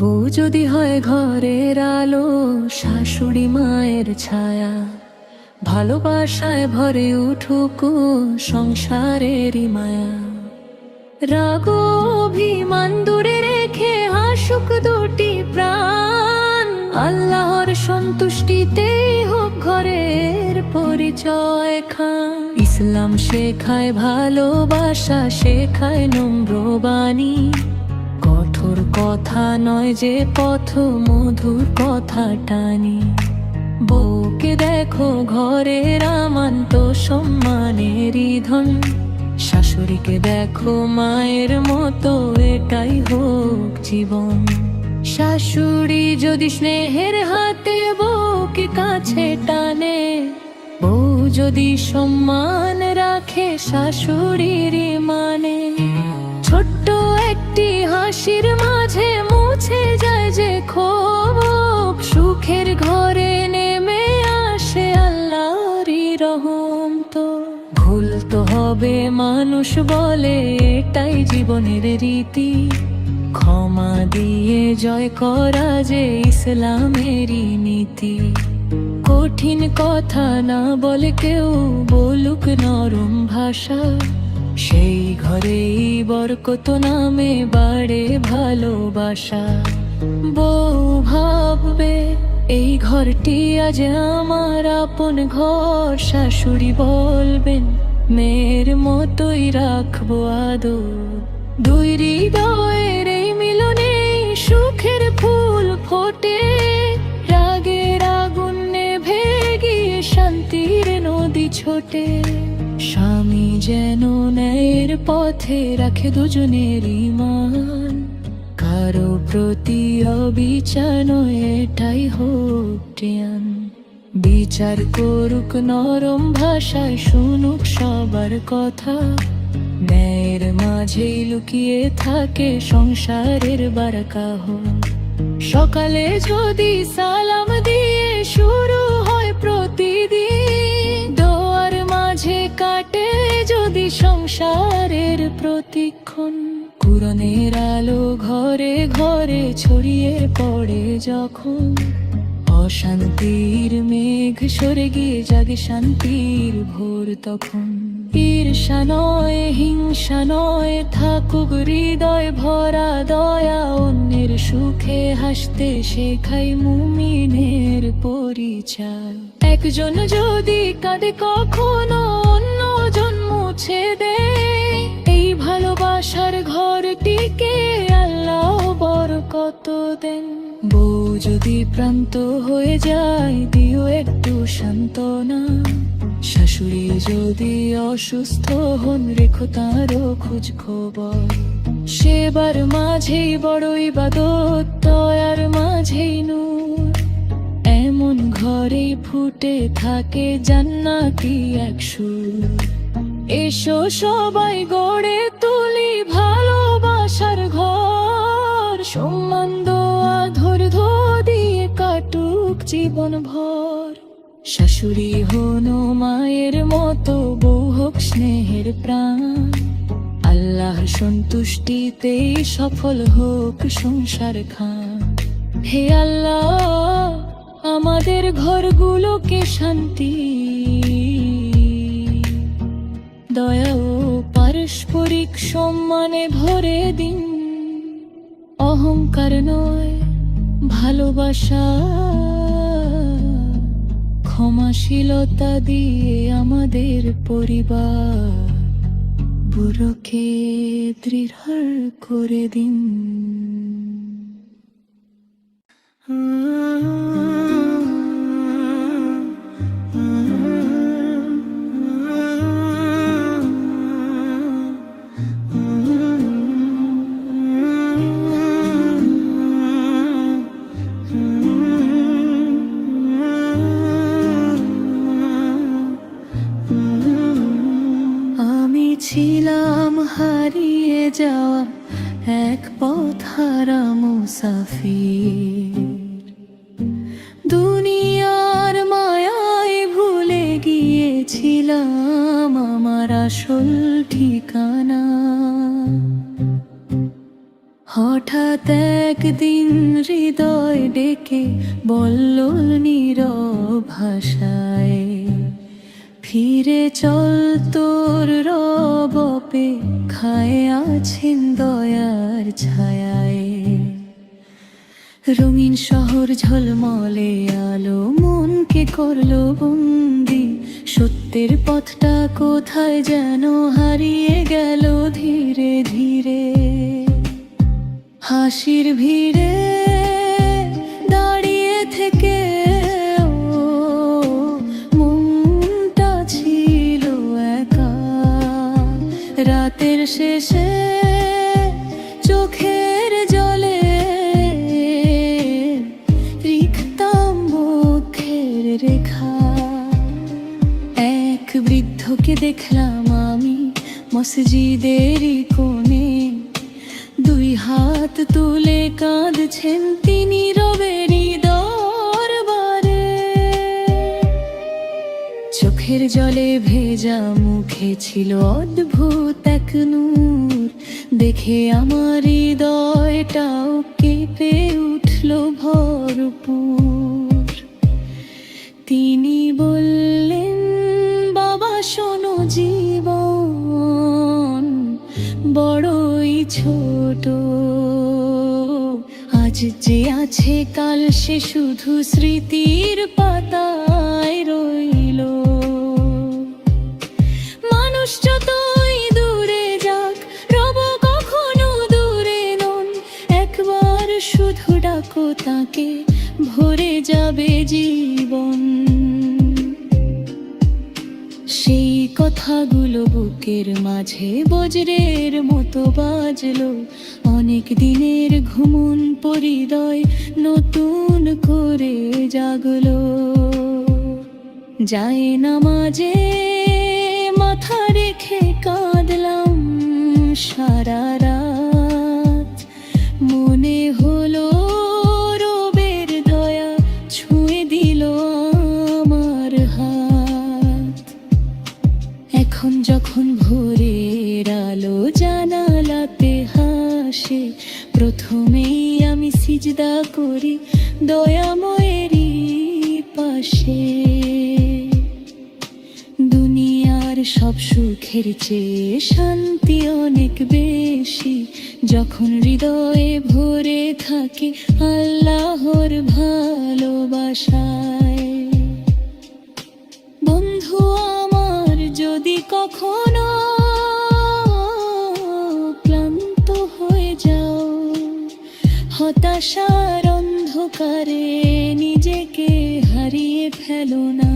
বউ যদি হয় ঘরের আলো, শাশুড়ি মায়ের ছায়া, ভালোবাসায় ভরে উঠুক সংসারেরই মায়া। রাগ অভিমান দূরে রেখে হাসুক দুটি প্রাণ, আল্লাহর সন্তুষ্টিতে হোক ঘরের পরিচয় খান। ইসলাম শেখায় ভালোবাসা, শেখায় নম্র বাণী, কঠোর কথা নয় যে পথ মধুর কথা টানি। বউকে দেখো ঘরের আমান্ত সম্মানেরই ধন, শাশুড়িকে দেখো মায়ের মতো এটাই হোক জীবন। শাশুড়ি যদি স্নেহের হাতে বউকে কাছে টানে, বউ যদি সম্মান রাখে শাশুড়ির মানে, ছোট্ট একটি হাসির মাঝে মুছে যায় যে ক্ষোভ, সুখের ঘরে নেমে আসে আল্লাহরই রহম। তো ভুল তো হবে মানুষ বলে, এটাই জীবনের রীতি, ক্ষমা দিয়ে জয় করা যে ইসলামেরই নীতি। কঠিন কথা না বলে কেউ, বলুক নরম ভাষা, সেই ঘরেই বরকত নামে বাড়ে ভালোবাসা। বউ ভাববে এই ঘরটি আজ আমার আপন ঘর, শাশুড়ি বলবেন মেয়ের মতোই রাখবো আদর। দুই হৃদয়ের এই মিলনে সুখের ফুল ফোটে, রাগের আগুন নেভে গিয়ে শান্তির নদী ছোটে। স্বামী যেন ন্যায়ের পথে রাখে দুজনের ঈমান, কারো প্রতি অবিচার এটাই হোক জ্ঞান। বিচার করুক নরম ভাষায়, শুনুক সবার কথা, ন্যায়ের মাঝেই লুকিয়ে থাকে সংসারের বারাকাহ। সকালে যদি সালাম দিয়ে শুরু হয় প্রতিদিন, দোয়ার মাঝে কাটে যদি সংসারের প্রতিক্ষণ। পূরণের আলো ঘরে ঘরে ছড়িয়ে পড়ে যখন, অশান্তির মেঘ সরে গিয়ে জাগে শান্তির ভোর তখন। ঈর্ষা নয়, হিংসা নয়, থাকুক হৃদয় ভরা দয়া, অন্যের সুখে হাসতে শেখাই মুমিনের পরিচয়। একজন যদি কাঁদে কখনো অন্যজন মুছে দেয়, এই ভালোবাসার ঘরটিকে আল্লাহ বরকত দেন। বউ যদি প্রান্ত হয়ে যায় দিও একটু সান্ত্বনা, শাশুড়ি যদি অসুস্থ হন রেখো তারও খোঁজ খবর। সেবার মাঝেই বড় ইবাদত, দয়ার মাঝেই নূর, এমন ঘরেই ফুটে থাকে জান্নাতি এক সুর। এসো সবাই গড়ে তুলি ভালোবাসার ঘর, সম্মান দোয়া ধৈর্য দিয়ে কাটুক জীবন ভর। শাশুড়ি হনো মায়ের মতো, বউ হোক স্নেহের প্রাণ, আল্লাহর সন্তুষ্টিতেই সফল হোক সংসার খান। হে আল্লাহ আমাদের ঘরগুলোকে শান্তি, দয়া ও পারস্পরিক সম্মানে ভরে দিন। অহংকার নয় ভালোবাসা, ক্ষমাশীলতা দিয়ে আমাদের পরিবার বুড়োকে দৃঢ় করে দিন। ছিলাম হারিয়ে যাওয়া এক পথহারা মুসাফির, দুনিয়ার মায়ায় ভুলে গিয়েছিলাম আমার আসল ঠিকানা। হঠাৎ একদিন হৃদয় ডেকে বলল নীরব ভাষায়, ফিরে চল তোর রব অপেক্ষায় আছেন দয়ার ছায়ায়। রঙিন শহর ঝলমলে আলো মনকে করলো বন্দি, সত্যের পথটা কোথায় যেন হারিয়ে গেল ধীরে ধীরে। হাসির ভিড়ে দাঁড়িয়ে থেকে রাতের শেষে চোখের জলে লিখতাম মুখের রেখা। এক বৃদ্ধকে দেখলাম আমি মসজিদেরই কোণে, দুই হাত তুলে কাঁদছেন তিনি রবেরই দরবারে। চোখের জলে ভেজা মুখে ছিল অদ্ভুত এক নূর, দেখে আমার হৃদয়টাও কেঁপে উঠল ভরপুর। তিনি বললেন বাবা শোনো, জীবন বড়ই ছোট, আজ যে আছে কাল সে শুধু স্মৃতির পাতায় রইল। মানুষ যতই দূরে যাক রব কখনো দূরে নন, একবার শুধু ডাকো তাকে ভরে যাবে জীবন। সেই কথাগুলো বুকের মাঝে বজ্রের মতো বাজলো, অনেক দিনের ঘুমন পরিদয় নতুন করে জাগলো। যায় নামাজে মাথা রেখে কাঁদলাম সারা রাত, মনে হলো রবের দয়া ছুঁয়ে দিল আমার হাত। এখন যখন ভোরের আলো জানালাতে হাত পাশে প্রথমেই আমি সিজদা করি দয়াময়েরই পাশে। দুনিয়ার সব সুখের চেয়ে শান্তি অনেক বেশি যখন হৃদয়ে ভরে থাকে আল্লাহর ভালোবাসায়। বন্ধু আমার, যদি কখনো ক্লান্ত হয়ে যাও, হতাশার অন্ধকারে নিজেকে হারিয়ে ফেলো না।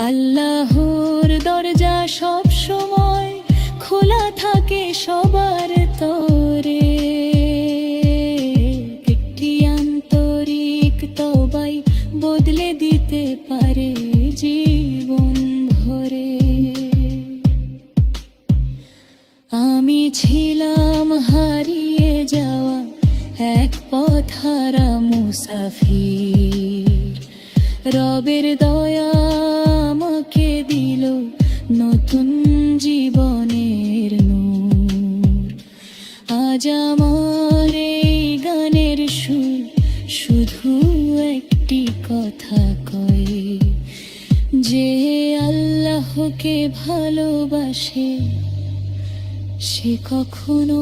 আল্লাহর দরজা সব সময় খোলা থাকে সবার তরে। একটি আন্তরিক তওবাই বদলে দিতে পারে জীবন ভরে। আমি ছিলাম হারিয়ে যাওয়া এক পথহারা মুসাফির, রবের দয়া আমাকে দিল নতুন জীবনের নূর। আজ আমার এই গানের সুর শুধু একটি কথা কয়, যে আল্লাহকে ভালোবাসে সে কখনো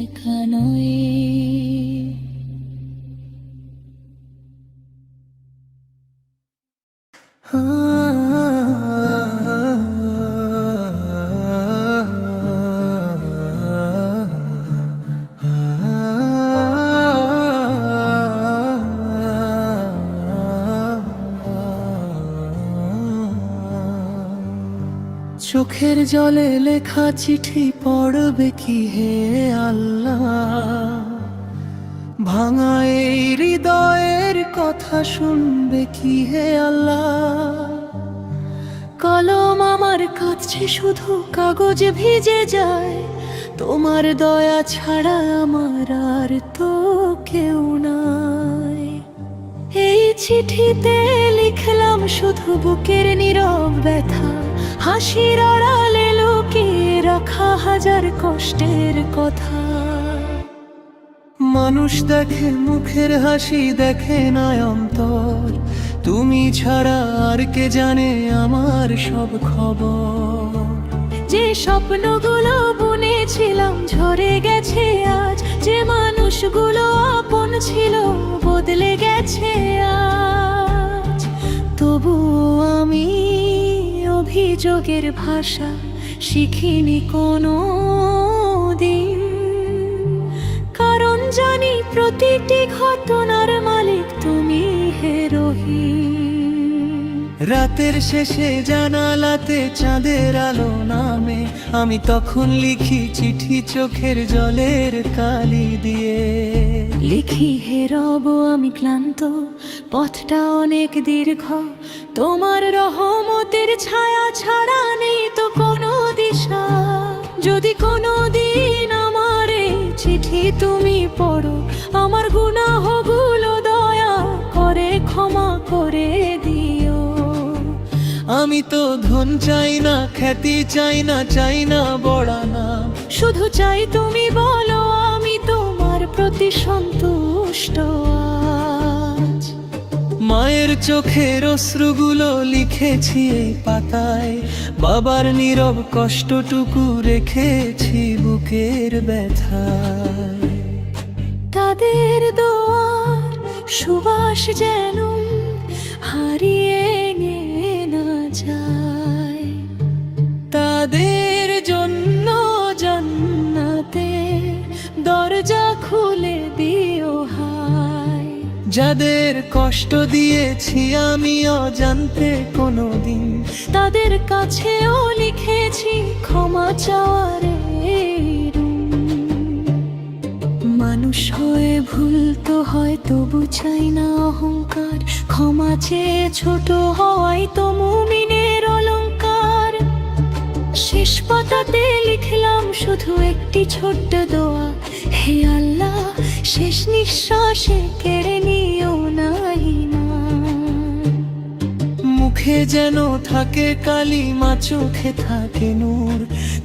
একা নয়। চোখের জলে লেখা চিঠি পড়বে কি হে আল্লাহ, ভাঙা এই হৃদয়ের কথা শুনবে কি হে আল্লাহ। কলম আমার কাঁদছে, শুধু কাগজ ভিজে যায়, তোমার দয়া ছাড়া আমার আর তো কেউ নাই। এই চিঠিতে লিখলাম শুধু বুকের নীরব ব্যথা, হাসির আড়ালে লুকিয়ে রাখা হাজার কষ্টের কথা। মানুষ দেখে মুখের হাসি, দেখে না অন্তর, তুমি ছাড়া আর কে জানে আমার সব খবর। যে স্বপ্নগুলো বুনেছিলাম ঝরে গেছে আজ, যে মানুষগুলো আপন ছিল বদলে গেছে আজ। তবু আমি অভিযোগের ভাষা শিখিনি কোনো দিন, কারণ জানি প্রতিটি ঘটনার মালিক তুমি হে রহিম। রাতের শেষে জানালাতে চাঁদের আলো নামে, আমি তখন লিখি চিঠি চোখের জলের কালি দিয়ে। লিখি হে রব আমি ক্লান্ত, পথটা অনেক দীর্ঘ, তোমার রহমতের ছায়া ছাড়া নেই তো কোনো দিশা। যদি কোনো দিন আমার এই চিঠি তুমি পড়ো, আমার গুনাহগুলো দয়া করে ক্ষমা করে দিও। আমি তো ধন চাই না, খ্যাতি চাই না, চাই না বড়ানা, শুধু চাই তুমি বলো আমি তোমার প্রতি সন্তুষ্ট আজ। মায়ের চোখের অশ্রুগুলো লিখেছি এই পাতায়, বাবার নীরব কষ্টটুকু রেখেছি বুকের ব্যথায়। তাদের দোয়ার সুবাস যেন হারিয়ে না যায়, তাদের জন্য জান্নাতে দরজা খুলে দিও হায়। যাদের কষ্ট দিয়েছি আমি অজান্তে কোনোদিন, তাদের কাছেও লিখেছি ক্ষমা চাওয়ার এই রুম। মানুষ হয়ে ভুল তো হয়, তবু চাই না অহংকার, ক্ষমা চেয়ে ছোট হওয়াই তো মুমিনের অলংকার। শেষ পাতাতে লিখলাম শুধু একটি ছোট্ট দোয়া, হে আল্লাহ শেষ নিঃশ্বাসে কেড়ে নিও না ঈমান। মুখে যেন থাকে কালিমা, চোখে থাকে নূর,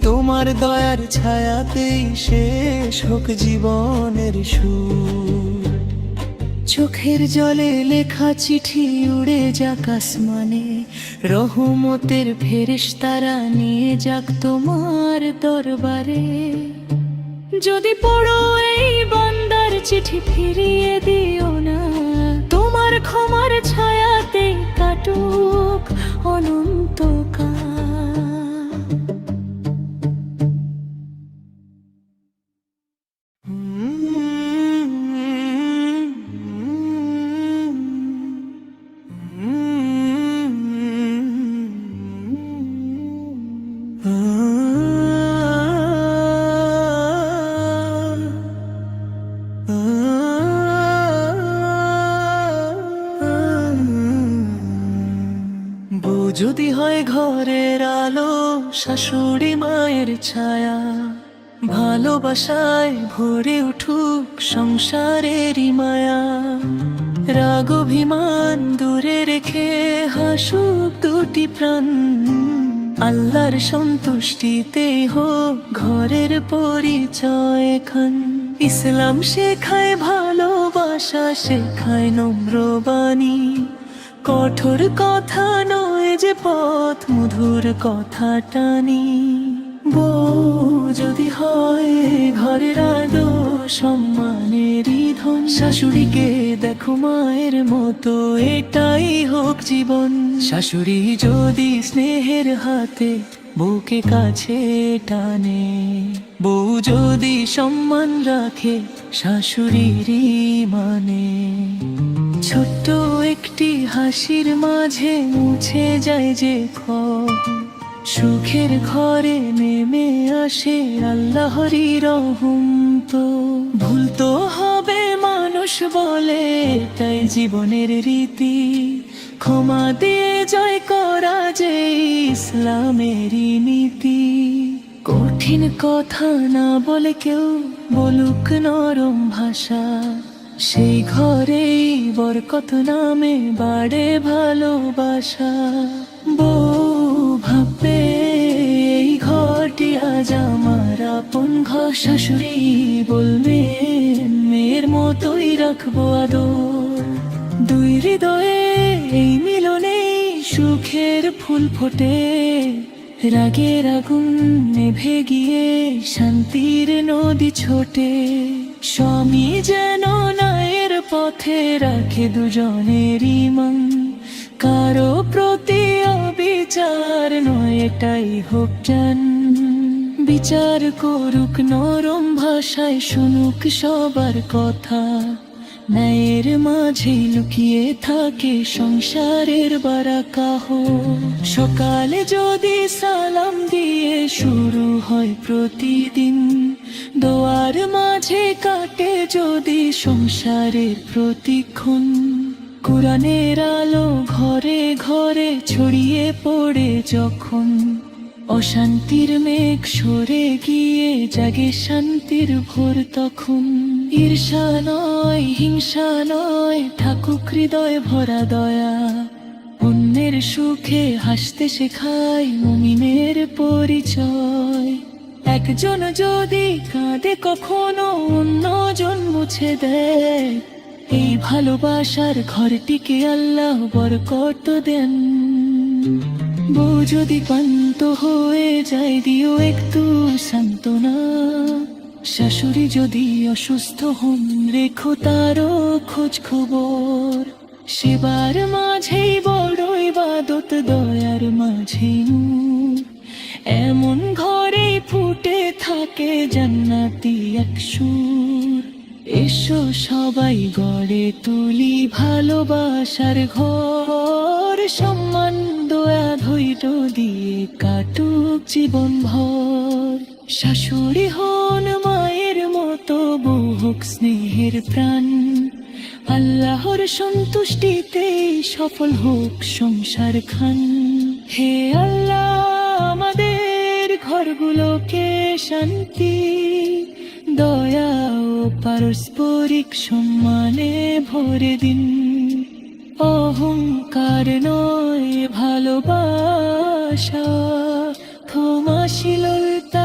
তোমার দয়ার ছায়াতেই শেষ হোক জীবনের সুর। চোখের জলে লেখা চিঠি উড়ে যাক আসমানে, রহমতের ফেরেশতারা নিয়ে যাক তোমার দরবারে। যদি পড়ো এই বান্দার চিঠি ফিরিয়ে দিও না, তোমার ক্ষমার ছায়াতে কাটুক অনন্তকাল। বউ যদি হয় ঘরের আলো, শাশুড়ি মায়ের ছায়া, ভালোবাসায় ভরে উঠুক সংসারেরই মায়া। রাগ অভিমান দূরে রেখে হাসুক দুটি প্রাণ, আল্লাহর সন্তুষ্টিতেই হোক ঘরের পরিচয় খান। ইসলাম শেখায় ভালোবাসা, শেখায় নম্র বাণী, কঠোর কথা নয় যে পথ মধুর কথা টানি। বউ যদি হয় ঘরের আলো, সম্মানেরই ধন, শাশুড়িকে দেখো মায়ের মতো, এটাই হোক জীবন। শাশুড়ি যদি স্নেহের হাতে বউকে কাছে টানে, বউ যদি সম্মান রাখে শাশুড়িরই মানে, ছোট্ট একটি হাসির মাঝে মুছে যায় যে ক্ষোভ, সুখের ঘরে নেমে আসে আল্লাহরই রহম। তো ভুল তো হবে মানুষ বলে, তাই জীবনের রীতি, ক্ষমা দিয়ে জয় করা যে ইসলামেরই নীতি। কঠিন কথা না বলে কেউ বলুক নরম ভাষা, সেই ঘরেই বরকত নামে বাড়ে ভালোবাসা। বউ ভাববে এই ঘরটি আজ আমার আপন ঘর, শাশুড়ি বলবে মেয়ের মতোই রাখবো আদর। দুই হৃদয়ে এই মিলনে সুখের ফুল ফোটে, রাগের আগুন নেভে গিয়ে শান্তির নদী ছোটে। স্বামী যেন নায়ের পথে রাখে দুজনেরই মন, কারো প্রতি অবিচার নয় এটাই হোক জান। বিচার করুক নরম ভাষায়, শুনুক সবার কথা, ন্যায়ের মাঝে লুকিয়ে থাকে সংসারের বারাকাহ। সকালে যদি সালাম দিয়ে শুরু হয় প্রতিদিন, দোয়ার মাঝে কাটে যদি সংসারের প্রতিক্ষণ। কোরআনের আলো ঘরে ঘরে ছড়িয়ে পড়ে যখন, অশান্তির মেঘ সরে গিয়ে জাগে শান্তির ভোর তখন। ঈর্ষা নয় হিংসা নয় থাকুক হৃদয় ভরা দয়া, অন্যের সুখে হাসতে শেখায় মুমিনের পরিচয়। একজন যদি কাঁদে কখনো অন্যজন মুছে দেয়, এই ভালোবাসার ঘরটিকে আল্লাহ বরকত দেন। বউ যদি ক্লান্ত হয়ে যায় দিও একটু সান্ত্বনা, শাশুড়ি যদি অসুস্থ হন রেখো তারও খোঁজ খবর। সেবার মাঝেই বড় ইবাদত দয়ার মাঝে নূর, এমন ঘরে ফুটে থাকে জান্নাতি এক সুর। এসো সবাই গড়ে তুলি ভালোবাসার ঘর, সম্মান দয়া ধৈর্য দিয়ে কাটুক জীবন ভর। শাশুড়ি হন মায়ের মতো, বউ হোক স্নেহের প্রাণ, আল্লাহর সন্তুষ্টিতে সফল হোক সংসার খান। হে আল্লাহ আমাদের ঘরগুলোকে শান্তি, দয়া ও পারস্পরিক সম্মানে ভরে দিন। অহংকার নয় ভালোবাসা, ক্ষমাশীলতা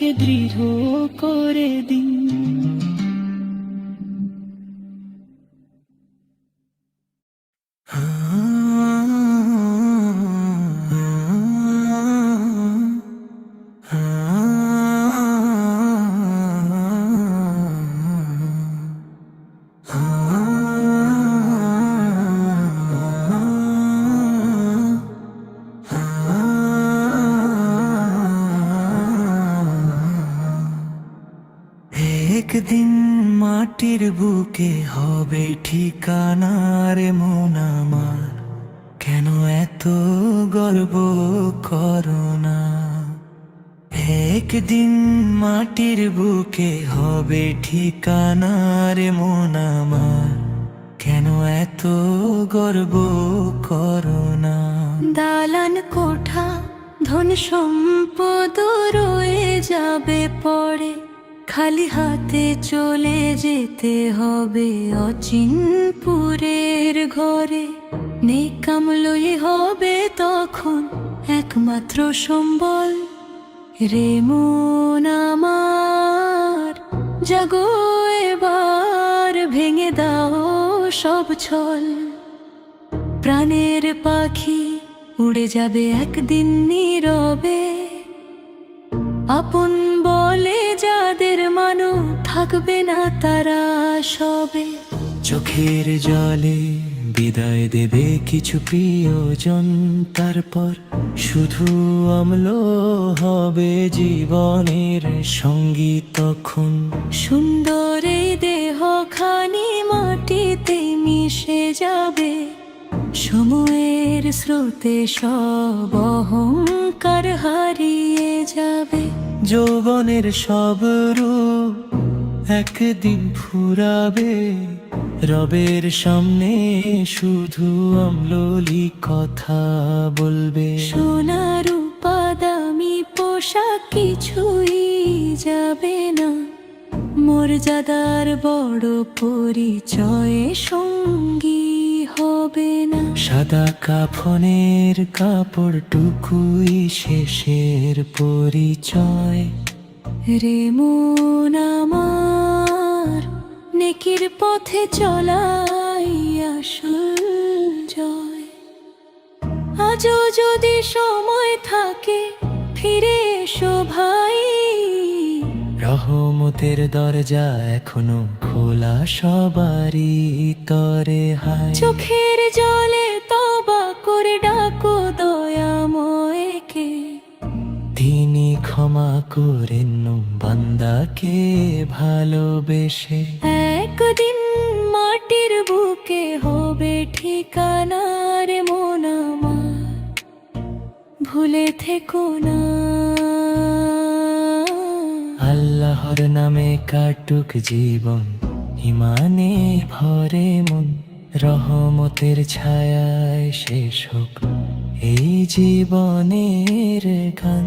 আশাকে দৃঢ় করে দিন। একদিন মাটির বুকে হবে ঠিকানার মন আমার, কেন এত গর্ব করো না? একদিন মাটির বুকে হবে ঠিকানার মন আমার, কেন এত গর্ব করো না? দালান কোঠা ধন সম্পদ রয়ে যাবে পরে, খালি হাতে চলে যেতে হবে অচিনপুরের ঘরে। নেকামলই হবে তখন একমাত্র সম্বল। রে মন আমার জাগো এবার, ভেঙে দাও সব ছল। প্রাণের পাখি উড়ে যাবে একদিন নীরবে, আপন বলে যাদের মানো থাকবে না তারা সবে। চোখের জলে বিদায় দেবে কিছু প্রিয়জন, তারপর শুধু অম্ল হবে জীবনের সঙ্গী তখন। সুন্দর এই দেহ খানি মাটিতে মিশে যাবে, সময়ের স্রোতে সব অহংকার হারিয়ে যাবে। যৌবনের সব রূপ একদিন ফুরাবে, রবের সামনে শুধু অম্ললি কথা বলবে। সোনা রূপা দামি পোশাক কিছুই যাবে না, মর্যাদার বড় পরিচয়ে সঙ্গী হবে না। সাদা কাফনের কাপড়টুকুই শেষের পরিচয়। রে মন আমার নেকির পথে চলাই আসল জয়। আজও যদি সময় থাকে ফিরে এসো ভাই, রহমতের দরজা এখনো খোলা সবারই তরে হায়। চোখের জলে তওবা করে ডাকো দয়াময়কে, তিনি ক্ষমা করেন বান্দাকে ভালোবেসে। একদিন মাটির বুকে হবে ঠিকানার মন আমার, ভুলে থেকো না। আল্লাহর নামে কাটুক জীবন, ইমানে ভরে মন, রহমতের ছায়ায় শেষ হোক এই জীবনের গান।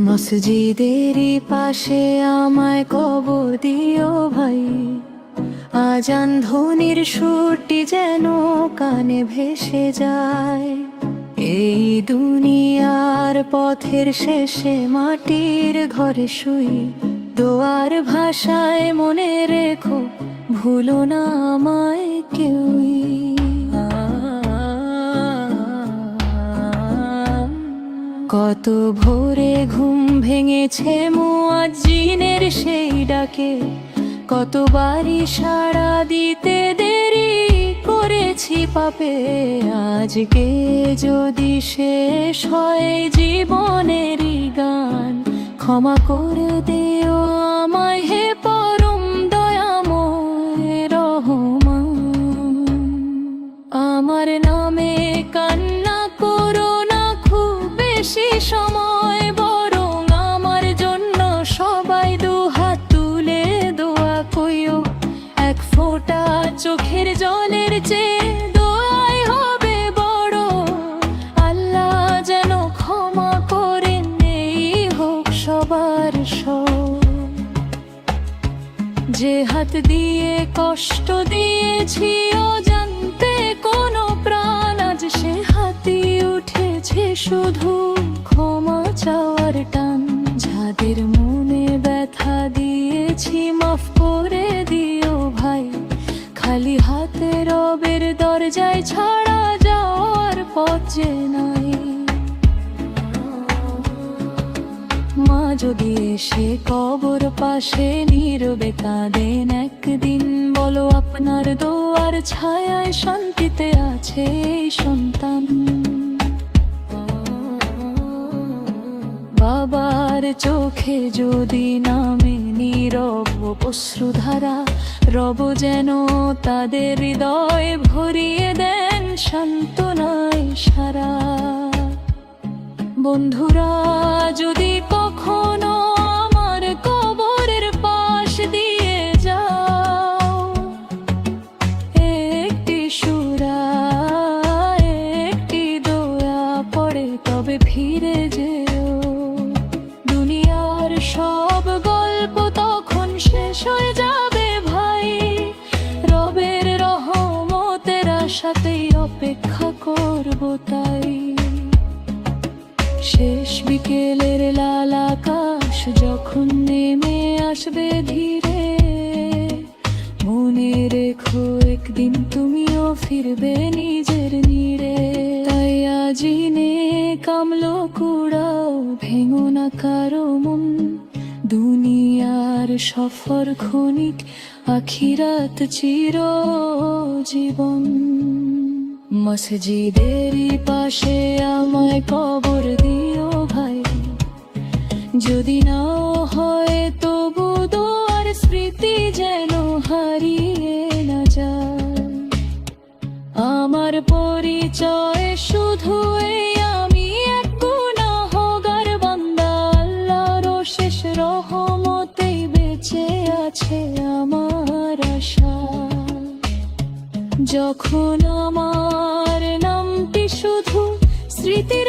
মসজিদেরই পাশে আমায় কবর দিও ভাই, আজান ধ্বনির সুরটি যেন কানে ভেসে যায়। এই দুনিয়ার পথের শেষে মাটির ঘরে শুই, দোয়ার ভাষায় মনে রেখো ভুলো না আমায় কেউই। কত ভোরে ঘুম ভেঙেছে মুয়াজ্জিনের সেই ডাকে, কতবারই সাড়া দিতে দেরি করেছি পাপে। আজকে যদি শেষ হয় জীবনেরই গান, ক্ষমা করে দিও আমায় হে পরম দয়াময় রহমান। আমার নামে কান্না করো না খুব বেশি সময়, বরং আমার জন্য সবাই দুহাত তুলে দোয়া কইও। এক ফোঁটা চোখের জলের চেয়ে দোয়াই হবে বড়, আল্লাহ যেন ক্ষমা করেন এই হোক সবার। যে হাত দিয়ে কষ্ট দিয়েছি অজান্তে কোনো প্রাণ, আজ সে হাতি উঠেছে শুধু ক্ষমা চাওয়ার টান। যাদের মনে ব্যথা দিয়েছি মাফ করে দিও ভাই, খালি হাতে রবের দরজায় ছাড়া যাওয়ার পথ যে নাই। মা যদি এসে কবর পাশে নীরবে কাঁদেন একদিন, বলো আপনার দোয়ার ছায়ায় শান্তিতে আছে এই সন্তান। বাবার চোখে যদি নামে নীরব অশ্রুধারা, রব যেন তাদের হৃদয় ভরিয়ে দেন সান্ত্বনায় সারা। বন্ধুরা যদি কখনো আমার কবরের পাশ দিয়ে যাও, একটি সূরা একটি দোয়া পড়ে তবে ফিরে যেও। দুনিয়ার সব গল্প তখন শেষ হয়ে যাবে ভাই, রবের রহমতের আশাতেই অপেক্ষা করব তাই। শেষ বিকেলের লাল আকাশ যখন নেমে আসবে ধীরে, মনে রেখো একদিন তুমিও ফিরবে নিজের নীড়ে। তাই আজি নে কামলো কুড়াও, ভেঙো না কারো মন। দুনিয়ার সফর ক্ষণিক, আখিরাত চির জীবন। মসজিদেরই পাশে আমায় কবর দিও ভাই, যদি নাও হয় তবু দোয়ার স্মৃতি যেন হারিয়ে না যায়। আমার পরিচয় শুধু এই, আমি এক গুনাহগার বান্দা, আল্লাহর শেষ রহমতেই বেঁচে আছে আমার আশা। যখন আমার নামটি শুধু স্মৃতির